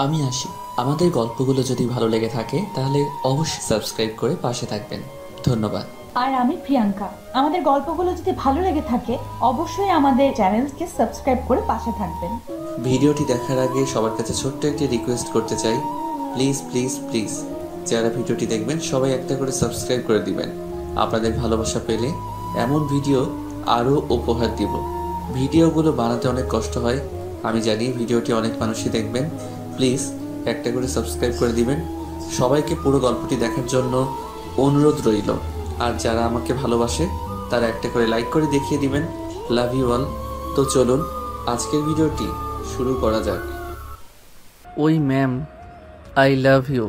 আমি আসি। আমাদের গল্পগুলো যদি ভালো লেগে থাকে তাহলে অবশ্যই সাবস্ক্রাইব করে পাশে থাকবেন। ধন্যবাদ। আর আমি প্রিয়াঙ্কা। আমাদের গল্পগুলো যদি ভালো লেগে থাকে অবশ্যই আমাদের চ্যানেলকে সাবস্ক্রাইব করে পাশে থাকবেন। ভিডিওটি দেখার আগে সবার কাছে ছোট্ট একটি রিকোয়েস্ট করতে চাই, প্লিজ প্লিজ প্লিজ যারা ভিডিওটি দেখবেন সবাই একটা করে সাবস্ক্রাইব করে দিবেন। আপনাদের ভালোবাসা পেলে এমন ভিডিও আরও উপহার দিব। ভিডিওগুলো বানাতে অনেক কষ্ট হয়, আমি জানি। ভিডিওটি অনেক মানুষই দেখবেন, প্লিজ একটা করে সাবস্ক্রাইব করে দিবেন। সবাইকে পুরো গল্পটি দেখার জন্য অনুরোধ রইল। আর যারা আমাকে ভালোবাসে তারা একটা করে লাইক করে দেখিয়ে দিবেন। Love you all. তো চলুন আজকের ভিডিওটি শুরু করা যাক। ওই ma'am, I love you.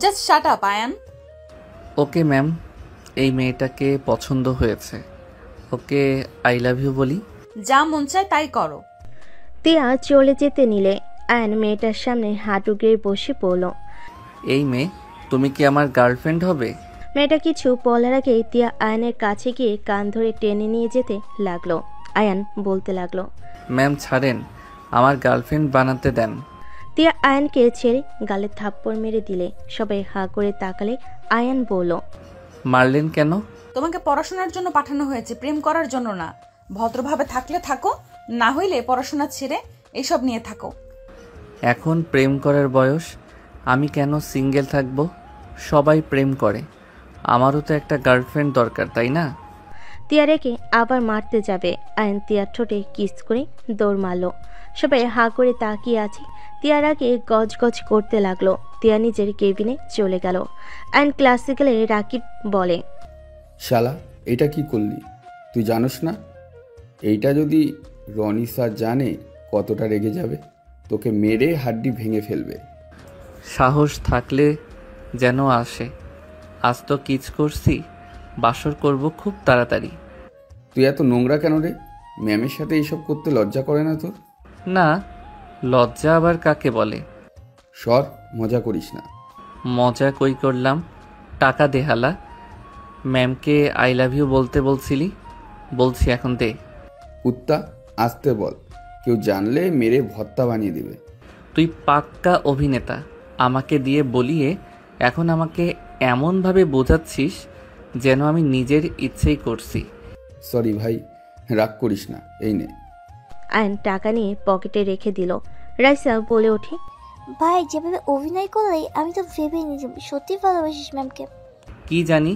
Just shut up Ayaan. Okay ma'am, এই মেয়েটাকে পছন্দ হয়েছে, ওকে আই লাভ ইউ বলি। যা মন চায় তাই করো। তিয়া চলে যেতে নিলে আয়ন মেয়েটার সামনে হাঁটু গেড়ে বসে পড়ল। এই মেয়ে, তুমি কি আমার গার্লফ্রেন্ড হবে? মেয়েটা কিছু বলার আগেই তিয়া আয়নের কাছে গিয়ে কান ধরে টেনে নিয়ে যেতে লাগলো। আয়ান বলতে লাগলো, ম্যাম ছাড়েন, আমার গার্লফ্রেন্ড বানাতে দেন। তিয়া আয়নকে ছেড়ে গালে থাপ্পড় মেরে দিলে সবাই হাঁ করে তাকালে আয়ান বলল, মারলেন কেন? তোমাকে পড়াশোনার জন্য পাঠানো হয়েছে, প্রেম করার জন্য না। ভদ্রভাবে থাকলে থাকো, না হইলে পড়াশোনা ছেড়ে এসব নিয়ে থাকো। এখন প্রেম করার বয়স, আমি কেন সিঙ্গেল থাকবো? সবাই প্রেম করে, আমারও তো একটা গার্লফ্রেন্ড দরকার, তাই না? তিয়া রেখে আবার মারতে যাবে, আয়ন তিয়ার ঠোঁটে কিস করে দৌড় মারল। সবাই হাঁ করে তাকিয়ে আছে। তিয়ার আগে গজ গজ করতে লাগলো। তিয়া নিজের কেবিনে চলে গেল। আয়ন ক্লাসে গেলে রাকিব বলে, শালা এটা কি করলি? তুই জানোস না এইটা যদি রনি স্যার জানে কতটা রেগে যাবে, তোকে মেরে হাড্ডি ভেঙে ফেলবে। সাহস থাকলে যেন আসে, আজ তো কিচ করছি, বাসর করব খুব তাড়াতাড়ি। তুই এত নোংরা কেন রে? ম্যামের সাথে এইসব করতে লজ্জা করে না তোর? না, লজ্জা আবার কাকে বলে? সর, মজা করিস না। মজা কই করলাম? টাকা দেহালা, ম্যামকে আই লাভ ইউ বলতে বলছিলি, বলছি এখন দে। কুত্তা, আসতে বল, কেউ জানলে মেরে ভর্তা বানিয়ে দিবে। তুই পাক্কা অভিনেতা, আমাকে দিয়ে বলিয়ে এখন আমাকে এমনভাবে বোঝাচ্ছিস যেন আমি নিজের ইচ্ছেই করছি। সরি ভাই, রাগ করিস না, এই নে। আয়ন টাকা নিয়ে পকেটে রেখে দিল। রাইসা বলে ওঠে, ভাই যেভাবে অভিনয় করলে আমি তো ভেবে নিয়েছি সত্যি ভালোবাসিস ম্যামকে। কি জানি,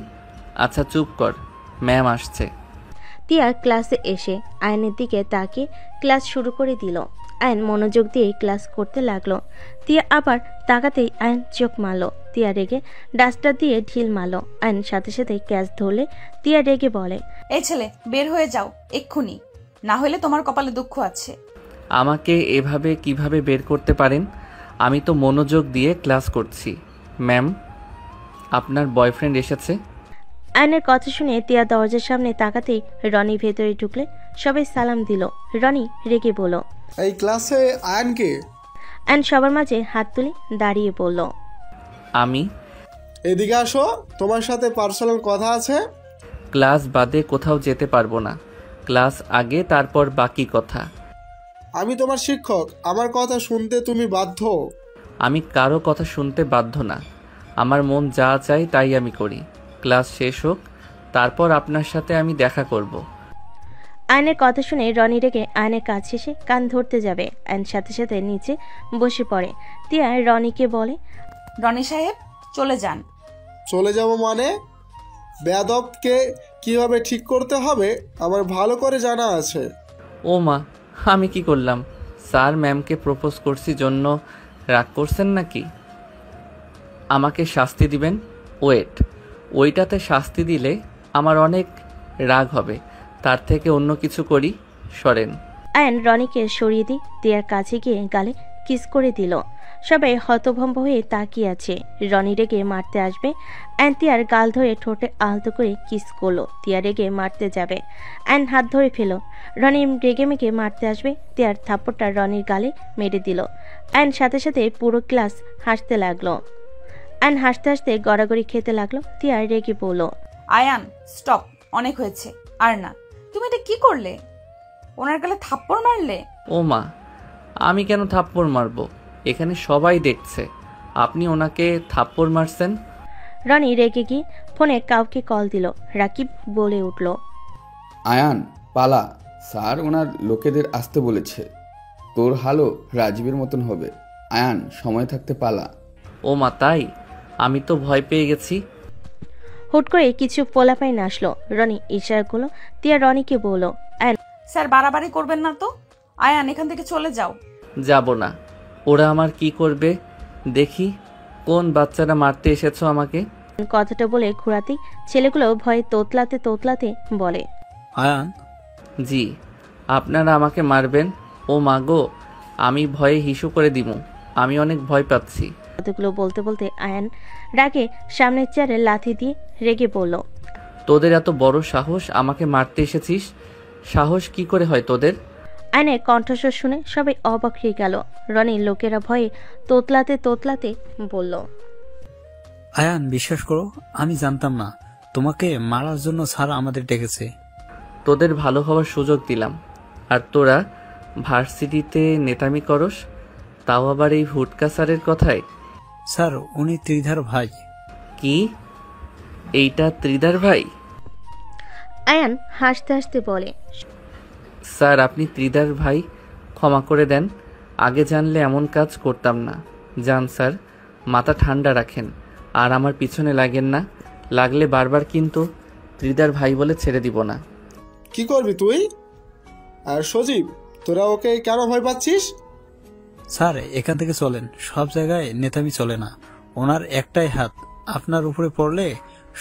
আচ্ছা চুপ কর, ম্যাম আসছে। তিয়া ক্লাসে এসে আয়নের দিকে তাকিয়ে ক্লাস শুরু করে দিল। আয়ন মনোযোগ দিয়ে ক্লাস করতে লাগলো। তিয়া আবার তাকাতেই আয়ন চোখ মারল। তিয়া রেগে ডাস্টার দিয়ে ঢিল মারল। আয়ন সাথে সাথে ক্যাচ ধরলে তিয়া রেগে বলে, এই ছেলে বের হয়ে যাও এক্ষুনি, না হলে তোমার কপালে দুঃখ আছে। আমাকে এভাবে কিভাবে বের করতে পারেন? আমি তো মনোযোগ দিয়ে ক্লাস করছি। ম্যাম, আপনার বয়ফ্রেন্ড এসেছে। আয়নের কথা শুনে তিয়া দরজার সামনে তাকাতেই রনি ভেতরে ঢুকলে সবাই সালাম দিল। রনি রেগে বলল, এই ক্লাসে আয়নকে? আয়ন সবার মাঝে হাত তুলে দাঁড়িয়ে বলল, আমি। এদিকে আসো, তোমার সাথে পার্সোনাল কথা আছে। ক্লাস বাদে কোথাও যেতে পারবো না, ক্লাস আগে, তারপর বাকি কথা। আমি তোমার শিক্ষক, আমার কথা শুনতে তুমি বাধ্য। আমি কারো কথা শুনতে বাধ্য না, আমার মন যা চাই তাই আমি করি। ক্লাস শেষ হোক, তারপর আপনার সাথে আমি দেখা করব। আয়নের কথা শুনে রনি রেগে আয়নের কাছে এসে কান ধরতে যাবে। আয়ন সাথে সাথে নিচে বসে পড়ে। তিয়া রনিকে বলে, রনি সাহেব চলে যান। চলে যাব মানে? বেয়াদবকে কিভাবে ঠিক করতে হবে আমার ভালো করে জানা আছে। ও মা, আমি কি করলাম? স্যার ম্যামকে প্রপোজ করছি জন্য রাগ করছেন নাকি? আমাকে শাস্তি দিবেন? ওয়েট, ওইটাতে শাস্তি দিলে আমার অনেক রাগ হবে, তার থেকে অন্য কিছু করি, সরেন। আয়ন রনিকে সরিয়ে দিয়ে তিয়ার কাছে গিয়ে গালে কিস করে দিল। সবাই হতভম্ব হয়ে তাকিয়ে আছে। রনি রেগে মারতে আসবে, আয়ন তিয়ার গাল ধরে ঠোঁটে আলতো করে কিস করলো। তিয়া রেগে মারতে যাবে, আয়ন হাত ধরে ফেল। রনি রেগে মেগে মারতে আসবে, তিয়ার থাপ্পড়টা রনির গালে মেরে দিল। আয়ন সাথে সাথে পুরো ক্লাস হাসতে লাগলো। আয়ন হাসতে হাসতে গড়াগড়ি খেতে লাগলো। তিয়া রেগে বলল, আয়ান স্টপ, অনেক হয়েছে, আর না। তুমি এটা কি করলে? ওনার গালে থাপ্পড় মারলে? ও মা, আমি কেন থাপ্পড় মারবো? এখানে সবাই দেখছে আপনি ওনাকে থাপ্পড় মারছেন। রনি রেগে গিয়ে ফোনে কাউকে কল দিল। রাকিব বলে উঠল, আয়ান পালা, স্যার ওনার লোকেদের আসতে বলেছে। তোর হালও রাজীবের মতন হবে। আয়ান সময় থাকতে পালা। ও মা, তাই? আমি তো ভয় পেয়ে গেছি। হুট করে কিছু পোলাপাইন আসলো। রনি ইশারা করলো। তিয়া রনিকে বলল, স্যার বাড়াবাড়ি করবেন না তো। আয়ান এখান থেকে চলে যাও। যাব না। ওরা আমার কি করবে দেখি। কোন বাচ্চারা মারতে এসেছো আমাকে? কথাটা বলে ঘোরাতেই ছেলেগুলো ভয়ে তোতলাতে তোতলাতে বলে, আয়ান, জি, আপনারা আমাকে মারবেন? ও মা গো, আমি ভয়ে হিসু করে দিমু। আমি অনেক ভয় পাচ্ছি। কতগুলো বলতে বলতে আয়ান রাগে সামনের চেয়ারে লাথি দিয়ে রেগে বলল, তোদের এত বড় সাহস, আমাকে মারতে এসেছিস? সাহস কি করে হয় তোদের? আয়নের কণ্ঠস্বর শুনে সবাই অবাক হয়ে গেল। রনির লোকেরা ভয়ে তোতলাতে তোতলাতে বলল, আয়ান বিশ্বাস করো, আমি জানতাম না তোমাকে মারার জন্য স্যার আমাদের ডেকেছে। তোদের ভালো হওয়ার সুযোগ দিলাম, আর তোরা ভার্সিটিতে নেতামি করস, তাও আবার এই হুটকা স্যারের কথায়। স্যার উনি ত্রিধার ভাই। কি? এইটা ত্রিধার ভাই? আয়ান হাসতে হাসতে বলে, স্যার আপনি ত্রিধার ভাই, ক্ষমা করে দেন। আগে জানলে এমন কাজ করতাম না। যান স্যার, মাথা ঠান্ডা রাখেন আর আমার পিছনে লাগেন না। লাগলে বারবার কিন্তু ত্রিধার ভাই বলে ছেড়ে দিব না। কি করবি তুই? আর সজীব, তোরা ওকে কেন ভয় পাচ্ছিস? স্যার এখান থেকে চলেন, সব জায়গায় নেতামি চলে না। ওনার একটাই হাত, আপনার উপরে পড়লে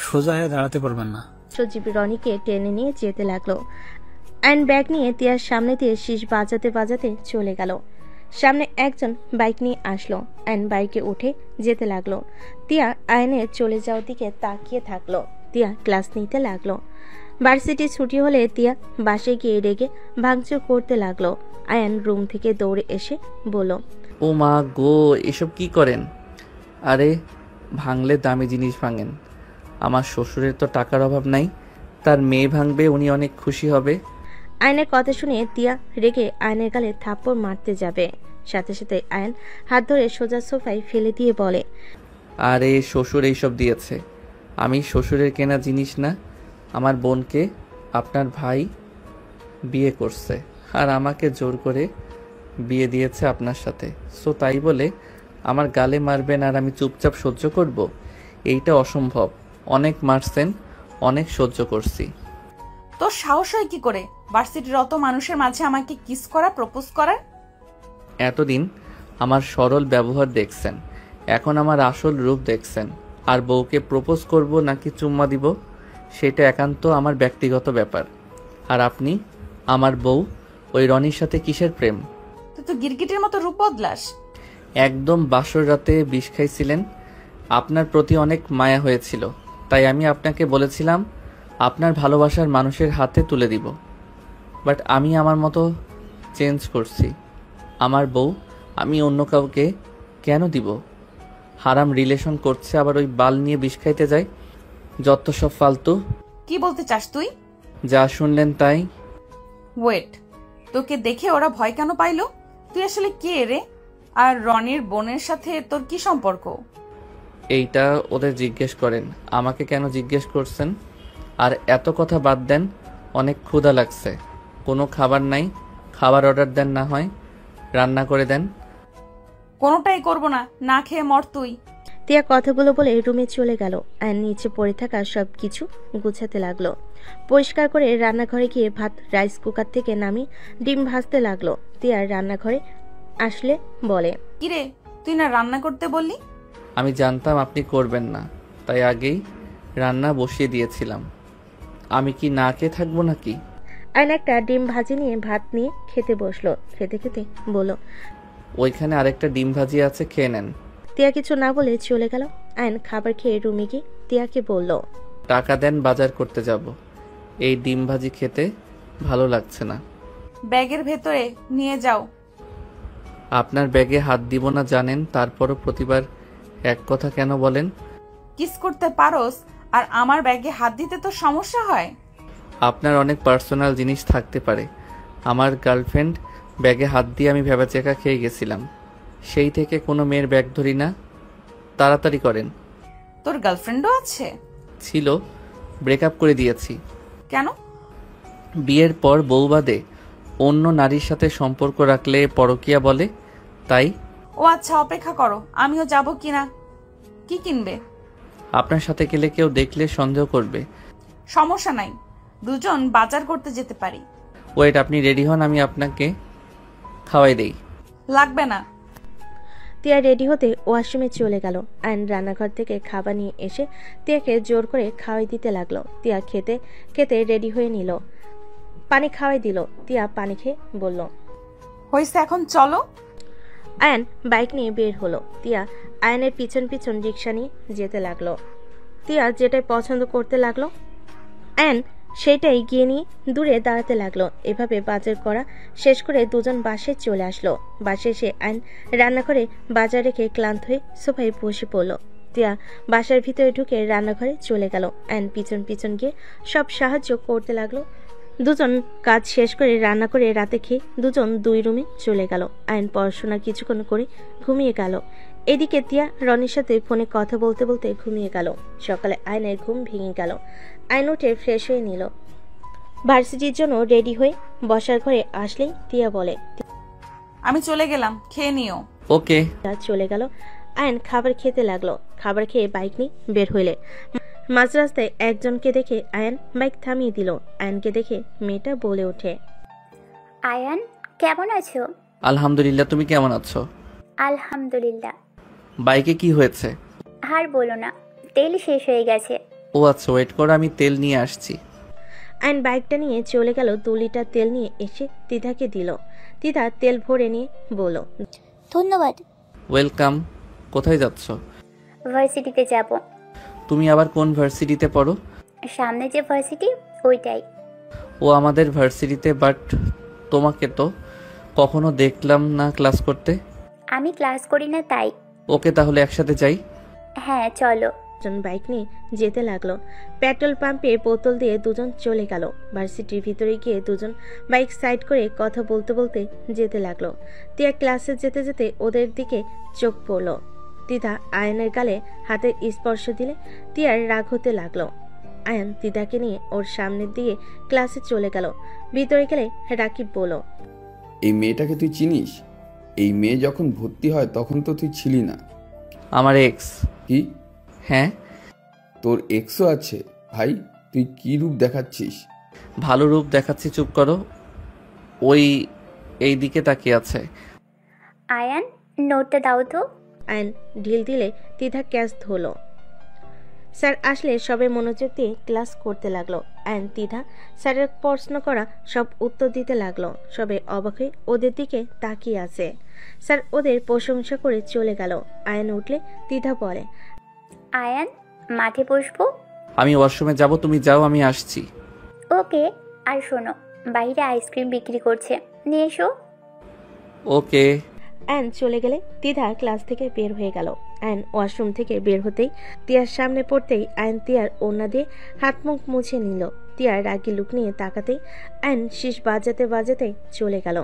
সোজা হয়ে দাঁড়াতে পারবেন না। সজীব রনিকে টেনে নিয়ে যেতে লাগলো। আয়ন ব্যাগ নিয়ে তিয়ার সামনে দিয়ে শীষ বাজাতে বাজাতে চলে গেল। সামনে একজন বাইক নিয়ে আসলো। আয়ন বাইকে উঠে যেতে লাগলো। তিয়া আয়নের চলে যাওয়ার দিকে তাকিয়ে থাকলো। তিয়া ক্লাস নিতে লাগলো। ভার্সিটি ছুটি হলে তিয়া বাসে গিয়ে রেগে ভাঙচুর করতে লাগলো। আয়ন রুম থেকে দৌড়ে এসে বলল, ও মা গো, এসব কি করেন? আরে ভাঙলে দামি জিনিস ভাঙেন। আমার শ্বশুরের তো টাকার অভাব নাই, তার মেয়ে ভাঙবে, উনি অনেক খুশি হবে। আয়নের কথা শুনে তিয়া রেগে আয়নের গালে থাপ্পড় মারতে যাবে। সাথে সাথে আয়ন হাত ধরে সোজা সোফায় ফেলে দিয়ে বলে, আরে শ্বশুর এইসব দিয়েছে, আমি শ্বশুরের কেনা জিনিস না। আমার বোনকে আপনার ভাই বিয়ে করছে আর আমাকে জোর করে বিয়ে দিয়েছে আপনার সাথে। সো তাই বলে আমার গালে মারবেন আর আমি চুপচাপ সহ্য করব? এইটা অসম্ভব। অনেক মারছেন, অনেক সহ্য করছি। তোর সাহস হয় কি করে ভার্সিটির অত মানুষের মাঝে আমাকে কিস করা, প্রপোজ করার? এতদিন আমার সরল ব্যবহার দেখছেন, এখন আমার আসল রূপ দেখছেন। আর বউকে প্রপোজ করব নাকি চুম্মা দিব সেটা একান্ত আমার ব্যক্তিগত ব্যাপার। আর আপনি আমার বউ, ওই রনির সাথে কিসের প্রেম? তুই তো গিরগিটের মতো রূপ বদলাস। একদম বাসর রাতে বিষ খাইছিলেন, আপনার প্রতি অনেক মায়া হয়েছিল, তাই আমি আপনাকে বলেছিলাম আপনার ভালোবাসার মানুষের হাতে তুলে দিব। বাট আমি আমার মতো চেঞ্জ করছি। আমার বউ আমি অন্য কাউকে কেন দিব? হারাম রিলেশন করছে, আবার ওই বাল নিয়ে বিষ খাইতে যায়। যত সব ফালতু। কি বলতে চাস তুই? যা শুনলেন তাই। ওয়েট, তোকে দেখে ওরা ভয় কেন পাইলো? তুই আসলে কে রে? আর রনির বোনের সাথে তোর কি সম্পর্ক? এইটা ওদের জিজ্ঞেস করেন, আমাকে কেন জিজ্ঞেস করছেন? আর এত কথা বাদ দেন, অনেক ক্ষুধা লাগছে। কোনো খাবার নাই, খাবার অর্ডার দেন, না হয় রান্না করে দেন। কোনোটাই করব না, না খেয়ে মর তুই। তিয়া কথাগুলো বলে রুমে চলে গেল। আর নিচে পড়ে থাকা সব কিছু গুছাতে লাগলো। পরিষ্কার করে রান্নাঘরে গিয়ে ভাত রাইস কুকার থেকে নামিয়ে ডিম ভাজতে লাগলো। তিয়ার রান্নাঘরে আসলে বলে, কিরে, তুই না রান্না করতে বললি? আমি জানতাম আপনি করবেন না, তাই আগেই রান্না বসিয়ে দিয়েছিলাম। আমি কি না খেয়ে থাকবো নাকি? আয়ন একটা ডিম ভাজি নিয়ে ভাত নিয়ে খেতে বসলো। খেতে খেতে বলল, ওইখানে আরেকটা ডিম ভাজি আছে, খেয়ে নেন। তিয়া কিছু না বলে চলে গেল। আয়ন খাবার খেয়ে রুমে গিয়ে তিয়াকে বলল, টাকা দেন, বাজার করতে যাব। এই ডিম ভাজি খেতে ভালো লাগছে না। ব্যাগের ভেতরে নিয়ে যাও। আপনার ব্যাগে হাত দিব না জানেন, তারপরও প্রতিবার এক কথা কেন বলেন? কিস করতে পারোস আর আমার ব্যাগে হাত দিতে তো সমস্যা হয়? আপনার অনেক পার্সোনাল জিনিস থাকতে পারে। আমার গার্লফ্রেন্ড ব্যাগে হাত দিয়ে আমি ভেবাচেকা খেয়ে গেছিলাম, সেই থেকে কোনো মেয়ের ব্যাগ ধরি না। তাড়াতাড়ি করেন। তোর গার্লফ্রেন্ডও আছে? ছিল, ব্রেকআপ করে দিয়েছি। কেন? বিয়ের পর বউ বাদে অন্য নারীর সাথে সম্পর্ক রাখলে পরকীয়া বলে, তাই। ও আচ্ছা, অপেক্ষা করো, আমিও যাব কিনা। কি কিনবে? আপনার সাথে গেলে কেউ দেখলে সন্দেহ করবে। সমস্যা নাই, দুজন বাজার করতে যেতে পারি। ওয়েট, আপনি রেডি হন, আমি আপনাকে খাওয়াই দেই। লাগবে না। তিয়া রেডি হতে ওয়াশরুমে চলে গেল। আয়ন রান্নাঘর থেকে খাবার নিয়ে এসে তিয়াকে জোর করে খাওয়াই দিতে লাগলো। তিয়া খেতে খেতে রেডি হয়ে নিল, পানি খাওয়াই দিল। তিয়া পানি খেয়ে বলল, হয়েছে, এখন চলো। আয়ন বাইক নিয়ে বের হলো। তিয়া আয়নের পিছন পিছন রিক্সা নিয়ে যেতে লাগলো। তিয়া যেটাই পছন্দ করতে লাগলো, আয়ন সেটাই গিয়ে নিয়ে দূরে দাঁড়াতে লাগলো। এভাবে বাজার করা শেষ করে দুজন বাসে চলে আসলো। বাসে এসে আয়ন রান্নাঘরে বাজার রেখে ক্লান্ত হয়ে সোফায় বসে পড়ল। তিয়া বাসার ভিতরে ঢুকে রান্নাঘরে চলে গেল। আয়ন পিছন পিছন গিয়ে সব সাহায্য করতে লাগলো। দুজন কাজ শেষ করে রান্না করে রাতে খেয়ে দুজন দুই রুমে চলে গেল। আয়ন পড়াশোনা কিছুক্ষণ করে ঘুমিয়ে গেল। এদিকে তিয়া রনির সাথে ফোনে কথা বলতে বলতে ঘুমিয়ে গেল। সকালে আয়নের ঘুম ভেঙে গেল। আয়ন উঠে ফ্রেশ হয়ে নিল। ভার্সিটির জন্য রেডি হয়ে বসার ঘরে আসলেই তিয়া বলে, আমি চলে গেলাম, খেয়ে নিও। ওকে। চলে গেল। আয়ন খাবার খেতে লাগলো। খাবার খেয়ে বাইক নিয়ে বের হইলে মাঝ রাস্তায় একজনকে দেখে আয়ন বাইক থামিয়ে দিল। আয়নকে দেখে মেয়েটা বলে ওঠে, আয়ান, কেমন আছো? আলহামদুলিল্লাহ, তুমি কেমন আছো? আলহামদুলিল্লাহ। বাইকে কি হয়েছে? আর বলো না, তেল শেষ হয়ে গেছে। ও আচ্ছা, ওয়েট করো, আমি তেল নিয়ে আসছি। আয়ন বাইকটা নিয়ে চলে গেল। 2 লিটার তেল নিয়ে এসে তিধাকে দিল। তিধা তেল ভরে নিয়ে বলল, ধন্যবাদ। ওয়েলকাম। কোথায় যাচ্ছ? ভার্সিটিতে যাব। তুমি আবার কোন ভার্সিটিতে পড়ো? সামনে যে ভার্সিটি, ওইটাই। ও আমাদের ভার্সিটিতে, বাট তোমাকে তো কখনো দেখলাম না ক্লাস করতে। আমি ক্লাস করি না, তাই। ওকে, তাহলে একসাথে যাই। হ্যাঁ, চলো। বাইক নিয়ে যেতে লাগলো। পেট্রোল পাম্পে বোতল দিয়ে দুজন চলে গেল। ভার্সিটির ভিতরে গিয়ে দুজন বাইক সাইড করে কথা বলতে বলতে যেতে লাগলো। তিয়া ক্লাসে যেতে যেতে ওদের দিকে চোখ পড়লো। তিধা আয়নের গালে হাতের স্পর্শ দিলে তিয়ার রাগ হতে লাগলো। আয়ন তিধাকে নিয়ে ওর সামনের দিকে ক্লাসে চলে গেল। ভিতরে গেলে রাকিব বলল, এই মেয়েটাকে তুই চিনিস? এই মেয়ে যখন ভর্তি হয় তখন তো তুই ছিলি না। আমার এক্স। কি? হ্যাঁ। তোর এক্সও আছে? ভাই, তুই কি রূপ দেখাচ্ছিস? ভালো রূপ দেখাচ্ছি, চুপ করো। ওই এই দিকে তাকিয়ে আছে। আয়ান, নোটটা দাও তো। আয়ন ঢিল দিলে তিধা ক্যাচ ধরল। স্যার আসলে সবে মনোযোগ দিয়ে ক্লাস করতে লাগলো। আয়ন তিধা স্যারের প্রশ্ন করা সব উত্তর দিতে লাগলো। সবে অবাক হয়ে ওদের দিকে তাকিয়ে আছে। স্যার ওদের প্রশংসা করে চলে গেল। আয়ন উঠলে তিধা বলে, আয়ান, মাঠে বসবো। আমি ওয়াশরুমে যাব, তুমি যাও, আমি আসছি। ওকে। আর শোনো, বাইরে আইসক্রিম বিক্রি করছে, নিয়ে এসো। ওকে। আয়ন চলে গেলে তিধা ক্লাস থেকে বের হয়ে গেল। আয়ন ওয়াশরুম থেকে বের হতেই তিয়ার সামনে পড়তেই আয়ন তিয়ার ওড়না দিয়ে হাত মুখ মুছে নিল। তিয়ার রাগি লুক নিয়ে তাকাতেই আয়ন শীষ বাজাতে বাজাতে চলে গেল।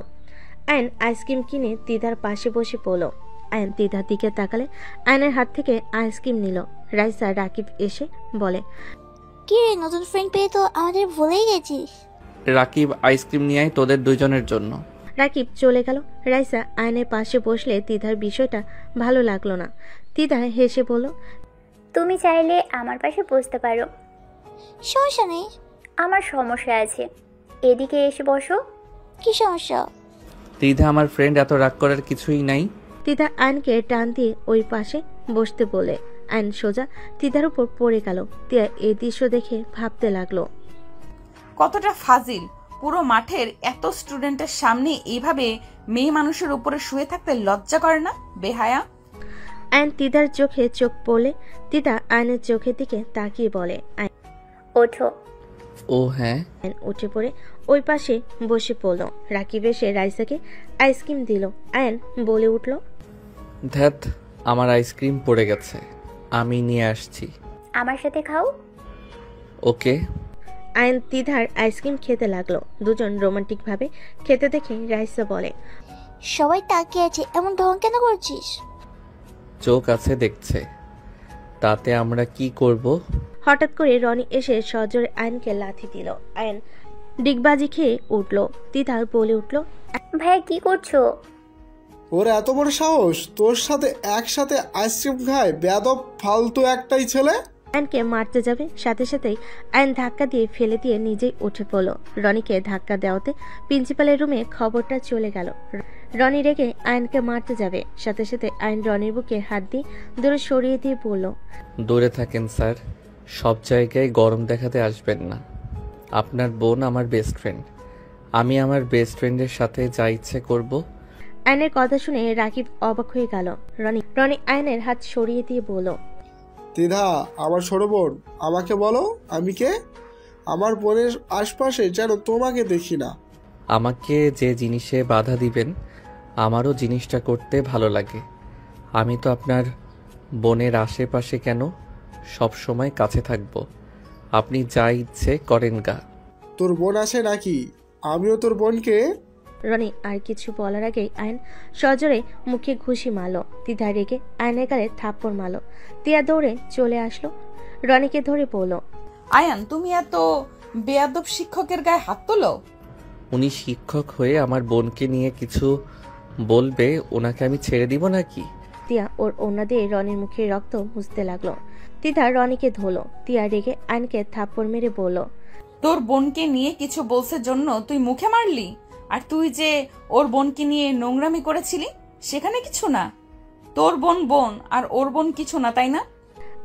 আয়ন আইসক্রিম কিনে তিধার পাশে বসে পড়ল। আয়ন তিধার দিকে তাকালে আয়নের হাত থেকে আইসক্রিম নিল। রাইসা রাকিব এসে বলে, কি রে, নতুন ফ্রেন্ড পেয়ে তো আমাদের ভুলেই গেছিস। রাকিব, আইসক্রিম নিয়ে আয় তোদের দুইজনের জন্য। রাকিব চলে গেল। রাইসা আয়নের পাশে বসলে তিধার বিষয়টা ভালো লাগলো না। তিধা হেসে বলল, তুমি চাইলে আমার পাশে বসতে পারো। সমস্যা নেই। আমার সমস্যা আছে, এদিকে এসে বসো। কি সমস্যা? তিধা আমার ফ্রেন্ড, এত রাগ করার কিছুই নাই। তিধা আয়নকে টান দিয়ে ওই পাশে বসতে বলে আয়ন সোজা তিধার উপর পড়ে গেল। তিয়া এই দৃশ্য দেখে ভাবতে লাগলো, কতটা ফাজিল। পুরো মাঠের এত স্টুডেন্টের সামনে এইভাবে মেয়ে মানুষের উপরে শুয়ে থাকতে লজ্জা করে না? বেহায়া। আয়ন তিধার চোখে চোখ পড়লে তিধা আয়নের চোখের দিকে তাকিয়ে বলে, ওঠো। ও হ্যাঁ। আয়ন উঠে পড়ে ওই পাশে বসে পড়ল। রাকিব এসে রাইসাকে আইসক্রিম দিল। আয়ন বলে উঠল, ধ্যাত, আমার আইসক্রিম পড়ে গেছে, আমি নিয়ে আসছি। আমার সাথে খাও। ওকে। আয়ন তিধার আইসক্রিম খেতে লাগলো। দুজন রোমান্টিক ভাবে খেতে দেখে রাইসা বলে, সবাই তাকিয়ে আছে, এমন ঢং কেন করছিস? চোখ আছে দেখছে, তাতে আমরা কি করব? হঠাৎ করে রনি এসে সজোরে আয়নকে লাথি দিল। আয়ন ডিগবাজি খেয়ে উঠল। তিথা বলে উঠল, ভাইয়া কি করছো? ওর এত বড় সাহস, তোর সাথে একসাথে আইসক্রিম খায়? বেয়াদব ফালতু একটাই ছেলে। আয়নকে মারতে যাবে, সাথে সাথেই আয়ন ধাক্কা দিয়ে ফেলে দিয়ে নিজেই উঠে পড়ল। রনিকে ধাক্কা দেওয়াতে প্রিন্সিপালের রুমে খবরটা চলে গেল। রনি রেগে আয়নকে মারতে যাবে, সাথে সাথে আয়ন রনির বুকে হাত দিয়ে দূরে সরিয়ে দিয়ে বলল, দূরে থাকেন স্যার, সব জায়গায় গরম দেখাতে আসবেন না। আপনার বোন আমার বেস্ট ফ্রেন্ড, আমি আমার বেস্ট ফ্রেন্ডের সাথে যা ইচ্ছে করব। আয়নের কথা শুনে রাকিব অবাক হয়ে গেল। রনি আয়নের হাত সরিয়ে দিয়ে বলল, তিধা, আমার ছোট বোন, আমাকে বলো আমি কে? আমার বোনের আশপাশে যেন তোমাকে দেখি না। আমাকে যে জিনিসে বাধা দিবেন আমারও জিনিসটা করতে ভালো লাগে। আমি তো আপনার বোনের আশেপাশে কেন, সব সময় কাছে থাকবো। আপনি যা ইচ্ছে করেন গা। তোর বোন আছে নাকি? আমিও তোর বোনকে। রনি আর কিছু বলার আগেই আয়ন সজোরে মুখে ঘুষি মারল। তিধা রেগে আয়নের গালে থাপ্পড় মারল। তিয়া দৌড়ে চলে আসলো, রনিকে ধরে বলল, আয়ান, তুমি এত বেয়াদব শিক্ষকের গায়ে হাত তোলো? উনি শিক্ষক হয়ে আমার বোনকে নিয়ে কিছু বলবে, ওনাকে আমি ছেড়ে দিব নাকি? তিয়া ওর ওড়না দিয়ে রনির মুখে রক্ত মুছতে লাগলো। তিধা রনিকে ধরলো। তিয়া রেগে আয়নকে থাপ্পড় মেরে বলল, তোর বোনকে নিয়ে কিছু বলছে জন্য তুই মুখে মারলি? আর তুই যে ওর বোনকে নিয়ে নোংরামি করেছিলি, সেখানে কিছু না? তোর বোন বোন আর ওর বোন কিছু না, তাই না?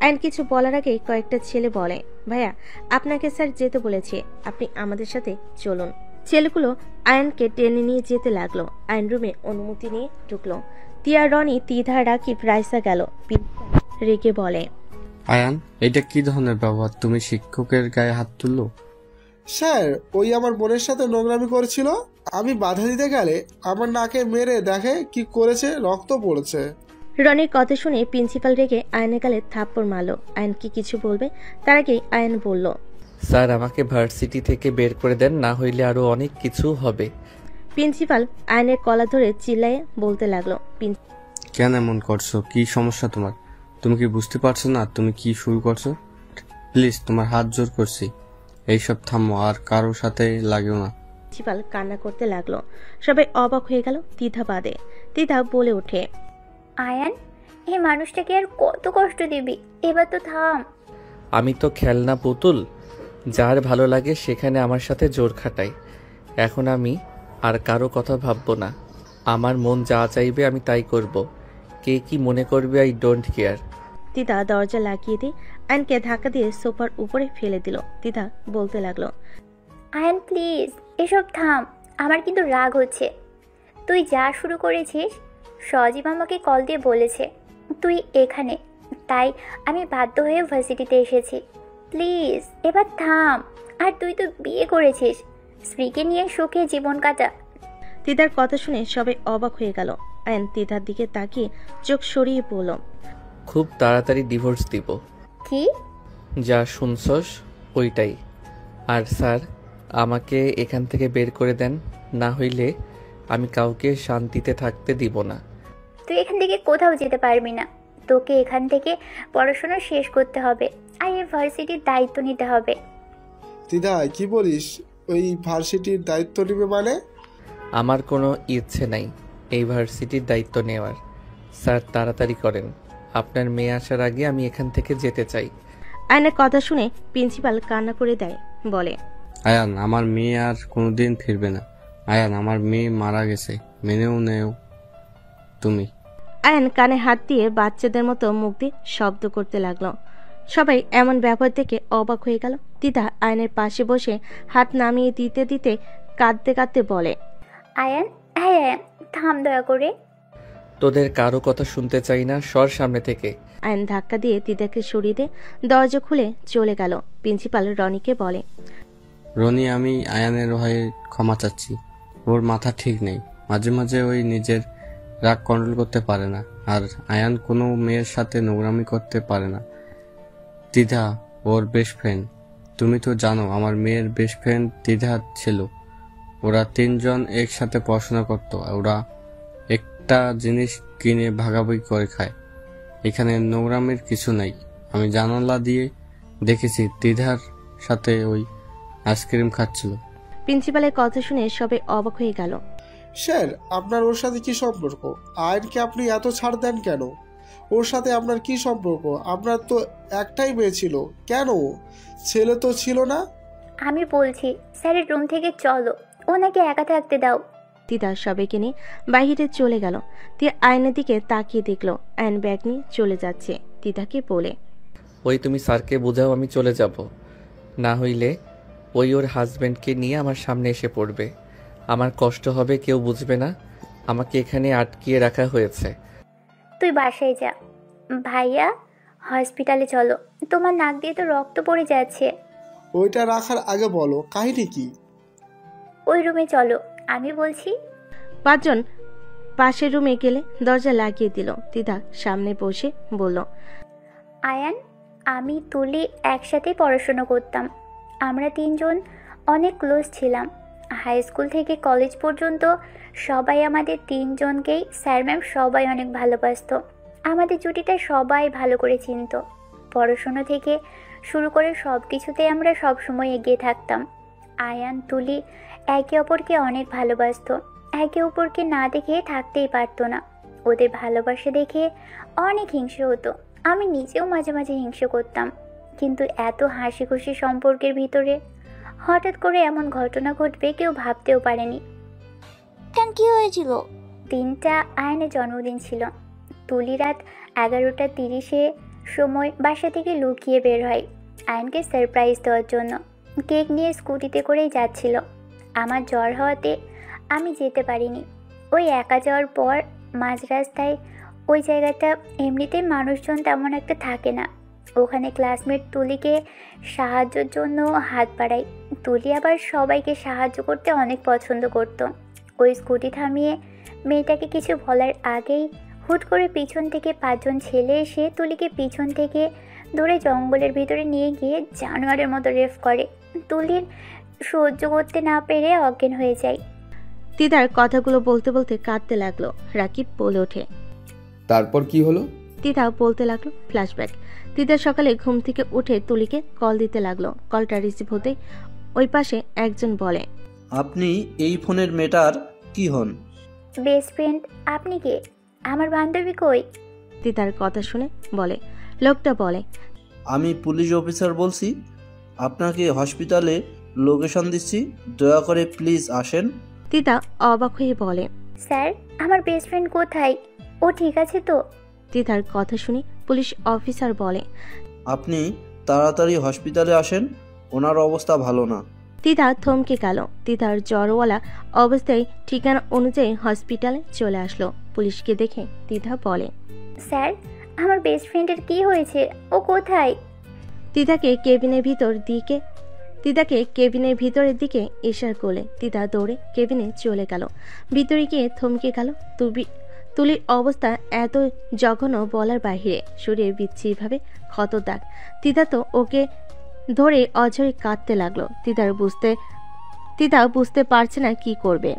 আয়ন কিছু বলার আগেই কয়েকটা ছেলে বলে, ভাইয়া আপনাকে স্যার যেতে বলেছে, আপনি আমাদের সাথে চলুন। ছেলেগুলো আয়নকে টেনে নিয়ে যেতে লাগলো। আয়ন রুমে অনুমতি নিয়ে ঢুকলো। তিয়া, রনি, তিধা, রাকিব, রাইসা গেল। রেগে বলে, আয়ান, এটা কি ধরনের ব্যবহার? তুমি শিক্ষকের গায়ে হাত তুললো? স্যার, ওই আমার বোনের সাথে নোংরামি করেছিল। আমি বাধা দিতে গেলে আমার নাকে মেরে দেখে কি করেছে, রক্ত পড়েছে। রনির কথা শুনে প্রিন্সিপাল রেগে আয়নের গালে থাপ্পড় মারলো। আয়ন কি কিছু বলবে, তার আগেই আয়ন বলল, স্যার, আমাকে ভার্সিটি থেকে বের করে দেন, না হইলে আরো অনেক কিছু হবে। প্রিন্সিপাল আয়নের কলা ধরে চিল্লায়ে বলতে লাগলো, কেন এমন করছো? কি সমস্যা তোমার? তুমি কি বুঝতে পারছো না তুমি কি শুরু করছো? প্লিজ, তোমার হাত জোর করছি, এইসব থামো, আর কারোর সাথে লাগেও না। প্রিন্সিপাল কান্না করতে লাগলো। সবাই অবাক হয়ে গেল তিধা বাদে। তিধা বলে ওঠে, আয়ান, এই মানুষটাকে আর কত কষ্ট দিবি? এবার তো থাম। আমি তো খেলনা পুতুল, যার ভালো লাগে সেখানে আমার সাথে জোর খাটাই। এখন আমি আর কারো কথা ভাববো না। আমার মন যা চাইবে আমি তাই করব। কে কি মনে করবে, আই ডোন্ট কেয়ার। তিধা দরজা লাগিয়ে দিয়ে আয়নকে ধাক্কা দিয়ে সোফার উপরে ফেলে দিল। তিধা বলতে লাগলো, আয়ান প্লিজ, এসব থাম, আমার কিন্তু রাগ হচ্ছে। তুই যা শুরু করেছিস, সজীব আমাকে কল দিয়ে বলেছে তুই এখানে, তাই আমি বাধ্য হয়ে ভার্সিটিতে এসেছি। প্লিজ এবার থাম। আর তুই তো বিয়ে করেছিস, স্ত্রীকে নিয়ে সুখে জীবন কাটা। তিধার কথা শুনে সবাই অবাক হয়ে গেল। আয়ন তিধার দিকে তাকিয়ে চোখ সরিয়ে বলল, খুব তাড়াতাড়ি ডিভোর্স দিব। কি? যা শুনছস ওইটাই। আর স্যার, আমাকে এখান থেকে বের করে দেন, না হইলে আমি কাউকে শান্তিতে থাকতে দিব না। তুই এখান থেকে কোথাও যেতে পারবি না। তোকে এখান থেকে পড়াশোনা শেষ করতে হবে, আর এই ভার্সিটির দায়িত্ব নিতে হবে। দিদা, কি বলিস? ওই ভার্সিটির দায়িত্ব নেবে মানে? আমার কোনো ইচ্ছে নাই এই ভার্সিটির দায়িত্ব নেওয়ার। স্যার, তাড়াতাড়ি করেন, আপনার মেয়ে আসার আগে আমি এখান থেকে যেতে চাই। আয়নের কথা শুনে প্রিন্সিপাল কান্না করে দেয়, বলে, আয়ান, আমার মেয়ে আর কোনোদিন ফিরবে না। আয়ান, আমার মেয়ে মারা গেছে, মেনেও নেও তুমি। আয়ন কানে হাত দিয়ে বাচ্চাদের মতো মুখ দিয়ে শব্দ করতে লাগলো। সবাই এমন ব্যবহার দেখে অবাক হয়ে গেল। তিধা আয়নের পাশে বসে হাত নামিয়ে দিতে দিতে কাঁদতে কাঁদতে বলে, আয়ান, হ্যাঁ আয়ান, থাম দয়া করে। তোদের কারো কথা শুনতে চাই না, সর সামনে থেকে। আয়ন ধাক্কা দিয়ে তিধাকে সরিয়ে দিয়ে দরজা খুলে চলে গেল। প্রিন্সিপাল রনিকে বলে, রনি, আমি আয়ানের হয়ে ক্ষমা চাচ্ছি। ওর মাথা ঠিক নেই, মাঝে মাঝে ওই নিজের রাগ কন্ট্রোল করতে পারে না। আর আয়ান কোনো মেয়ের সাথে নোংরামি করতে পারে না। তিধা ওর বেস্ট ফ্রেন্ড। তুমি তো জানো আমার মেয়ের বেস্ট ফ্রেন্ড তিধা ছিল। ওরা তিনজন একসাথে পড়াশোনা করতো। ওরা একটা জিনিস কিনে ভাগাভাগি করে খায়। এখানে নোংরামের কিছু নাই। আমি জানালা দিয়ে দেখেছি দ্বিধার সাথে ওই আইসক্রিম খাচ্ছিল। প্রিন্সিপালের কথা শুনে সবাই অবাক হয়ে গেল। স্যার, আপনার ওর সাথে কি সম্পর্ক? আয়নকে আপনি এত ছাড় দেন কেন? ওর সাথে আপনার কি সম্পর্ক? আপনার তো একটাই মেয়ে ছিল, কেন ছেলে তো ছিল না? আমি বলছি স্যারের রুম থেকে চলো, ওনাকে একা থাকতে দাও। তিতা সবাইকে নিয়ে বাহিরে চলে গেল। তিয়া আয়নের দিকে তাকিয়ে দেখলো আয়ন ব্যাগ নিয়ে চলে যাচ্ছে। তিতাকে বলে, ওই তুমি স্যারকে বোঝাও আমি চলে যাব, না হইলে ওই ওর হাজব্যান্ডকে নিয়ে আমার সামনে এসে পড়বে। আমার কষ্ট হবে, কেউ বুঝবে না। আমাকে এখানে আটকিয়ে রাখা হয়েছে। তুই বাসায় যা। ভাইয়া, হসপিটালে চলো, তোমার নাক দিয়ে তো রক্ত পড়ে যাচ্ছে। ওইটা রাখার আগে বলো কাহিনী কি? ওই রুমে চলো, আমি বলছি। 5 জন পাশের রুমে গেলে দরজা লাগিয়ে দিল। তিতা সামনে বসে বলল, আয়ান, আমি তুলি একসাথে পড়াশোনা করতাম। আমরা 3 জন অনেক ক্লোজ ছিলাম। হাই স্কুল থেকে কলেজ পর্যন্ত সবাই আমাদের 3 জনকেই স্যার ম্যাম সবাই অনেক ভালোবাসতো। আমাদের জুটিটা সবাই ভালো করে চিনত। পড়াশোনা থেকে শুরু করে সব কিছুতে আমরা সবসময় এগিয়ে থাকতাম। আয়ান, তুলি একে অপরকে অনেক ভালোবাসতো। একে অপরকে না দেখে থাকতেই পারতো না। ওদের ভালোবাসা দেখে অনেক হিংসে হতো। আমি নিজেও মাঝে মাঝে হিংসে করতাম। কিন্তু এত হাসি খুশি সম্পর্কের ভিতরে হঠাৎ করে এমন ঘটনা ঘটবে কেউ ভাবতেও পারেনি। কেন, কি হয়েছিল? দিনটা আয়নের জন্মদিন ছিল। তুলি রাত 11:30 সময় বাসা থেকে লুকিয়ে বের হয় আয়নকে সারপ্রাইজ দেওয়ার জন্য। কেক নিয়ে স্কুটিতে করেই যাচ্ছিল। আমার জ্বর হওয়াতে আমি যেতে পারিনি। ওই একা যাওয়ার পর মাঝ রাস্তায় ওই জায়গাটা এমনিতেই মানুষজন তেমন একটা থাকে না। ওখানে ক্লাসমেট তুলিকে সাহায্যের জন্য হাত বাড়াই। তুলি আবার সবাইকে সাহায্য করতে অনেক পছন্দ করত। ওই স্কুটি থামিয়ে মেয়েটাকে কিছু বলার আগেই হুট করে পিছন থেকে 5 জন ছেলে এসে তুলিকে পিছন থেকে ধরে জঙ্গলের ভিতরে নিয়ে গিয়ে জানোয়ারের মতো রেফ করে। তুলির সহ্য করতে না পেরে অজ্ঞান হয়ে যায়। তিতার কথাগুলো বলতে বলতে কাঁদতে লাগলো। রাকিব বলে ওঠে, তারপর কি হলো? তিতা বলতে লাগলো ফ্ল্যাশব্যাক। তিতা সকালে ঘুম থেকে উঠে তুলিকে কল দিতে লাগলো। কলটা রিসিভ হতে ওই পাশে একজন বলে, আপনি এই ফোনের মেটার কি হন? Best friend. আপনি কে? আমার বান্ধবী কই? তিতার কথা শুনে বলে, লোকটা বলে, আমি পুলিশ অফিসার বলছি। আপনাকে হসপিটালে লোকেশন দিচ্ছি, দয়া করে প্লিজ আসেন। তিতা অবাক হয়ে বলে, স্যার, আমার বেস্ট ফ্রেন্ড কোথায়? ও ঠিক আছে তো? তিতার কথা শুনে পুলিশ অফিসার বলে, আপনি তাড়াতাড়ি হসপিটালে আসেন, ওনার অবস্থা ভালো না। তিতা থমকে গেল। তিতার জ্বরওয়ালা অবস্থায় ঠিকানা অনুযায়ী হসপিটালে চলে আসলো। পুলিশকে দেখে তিতা বলে, স্যার, আমার বেস্ট ফ্রেন্ডের কি হয়েছে? ও কোথায়? তিতাকে কেবিনের ভিতরের দিকে ইশারা করলে তিতা দৌড়ে কেবিনে চলে গেল। ভিতরে গিয়ে থমকে গেল। তুলির অবস্থা এত জঘন্য বলার বাহিরে। শরীরে বিচ্ছিরিভাবে ক্ষত দাগ। তিতা তো ওকে ধরে অঝরে কাঁদতে লাগলো। তিতা বুঝতে পারছে না কি করবে।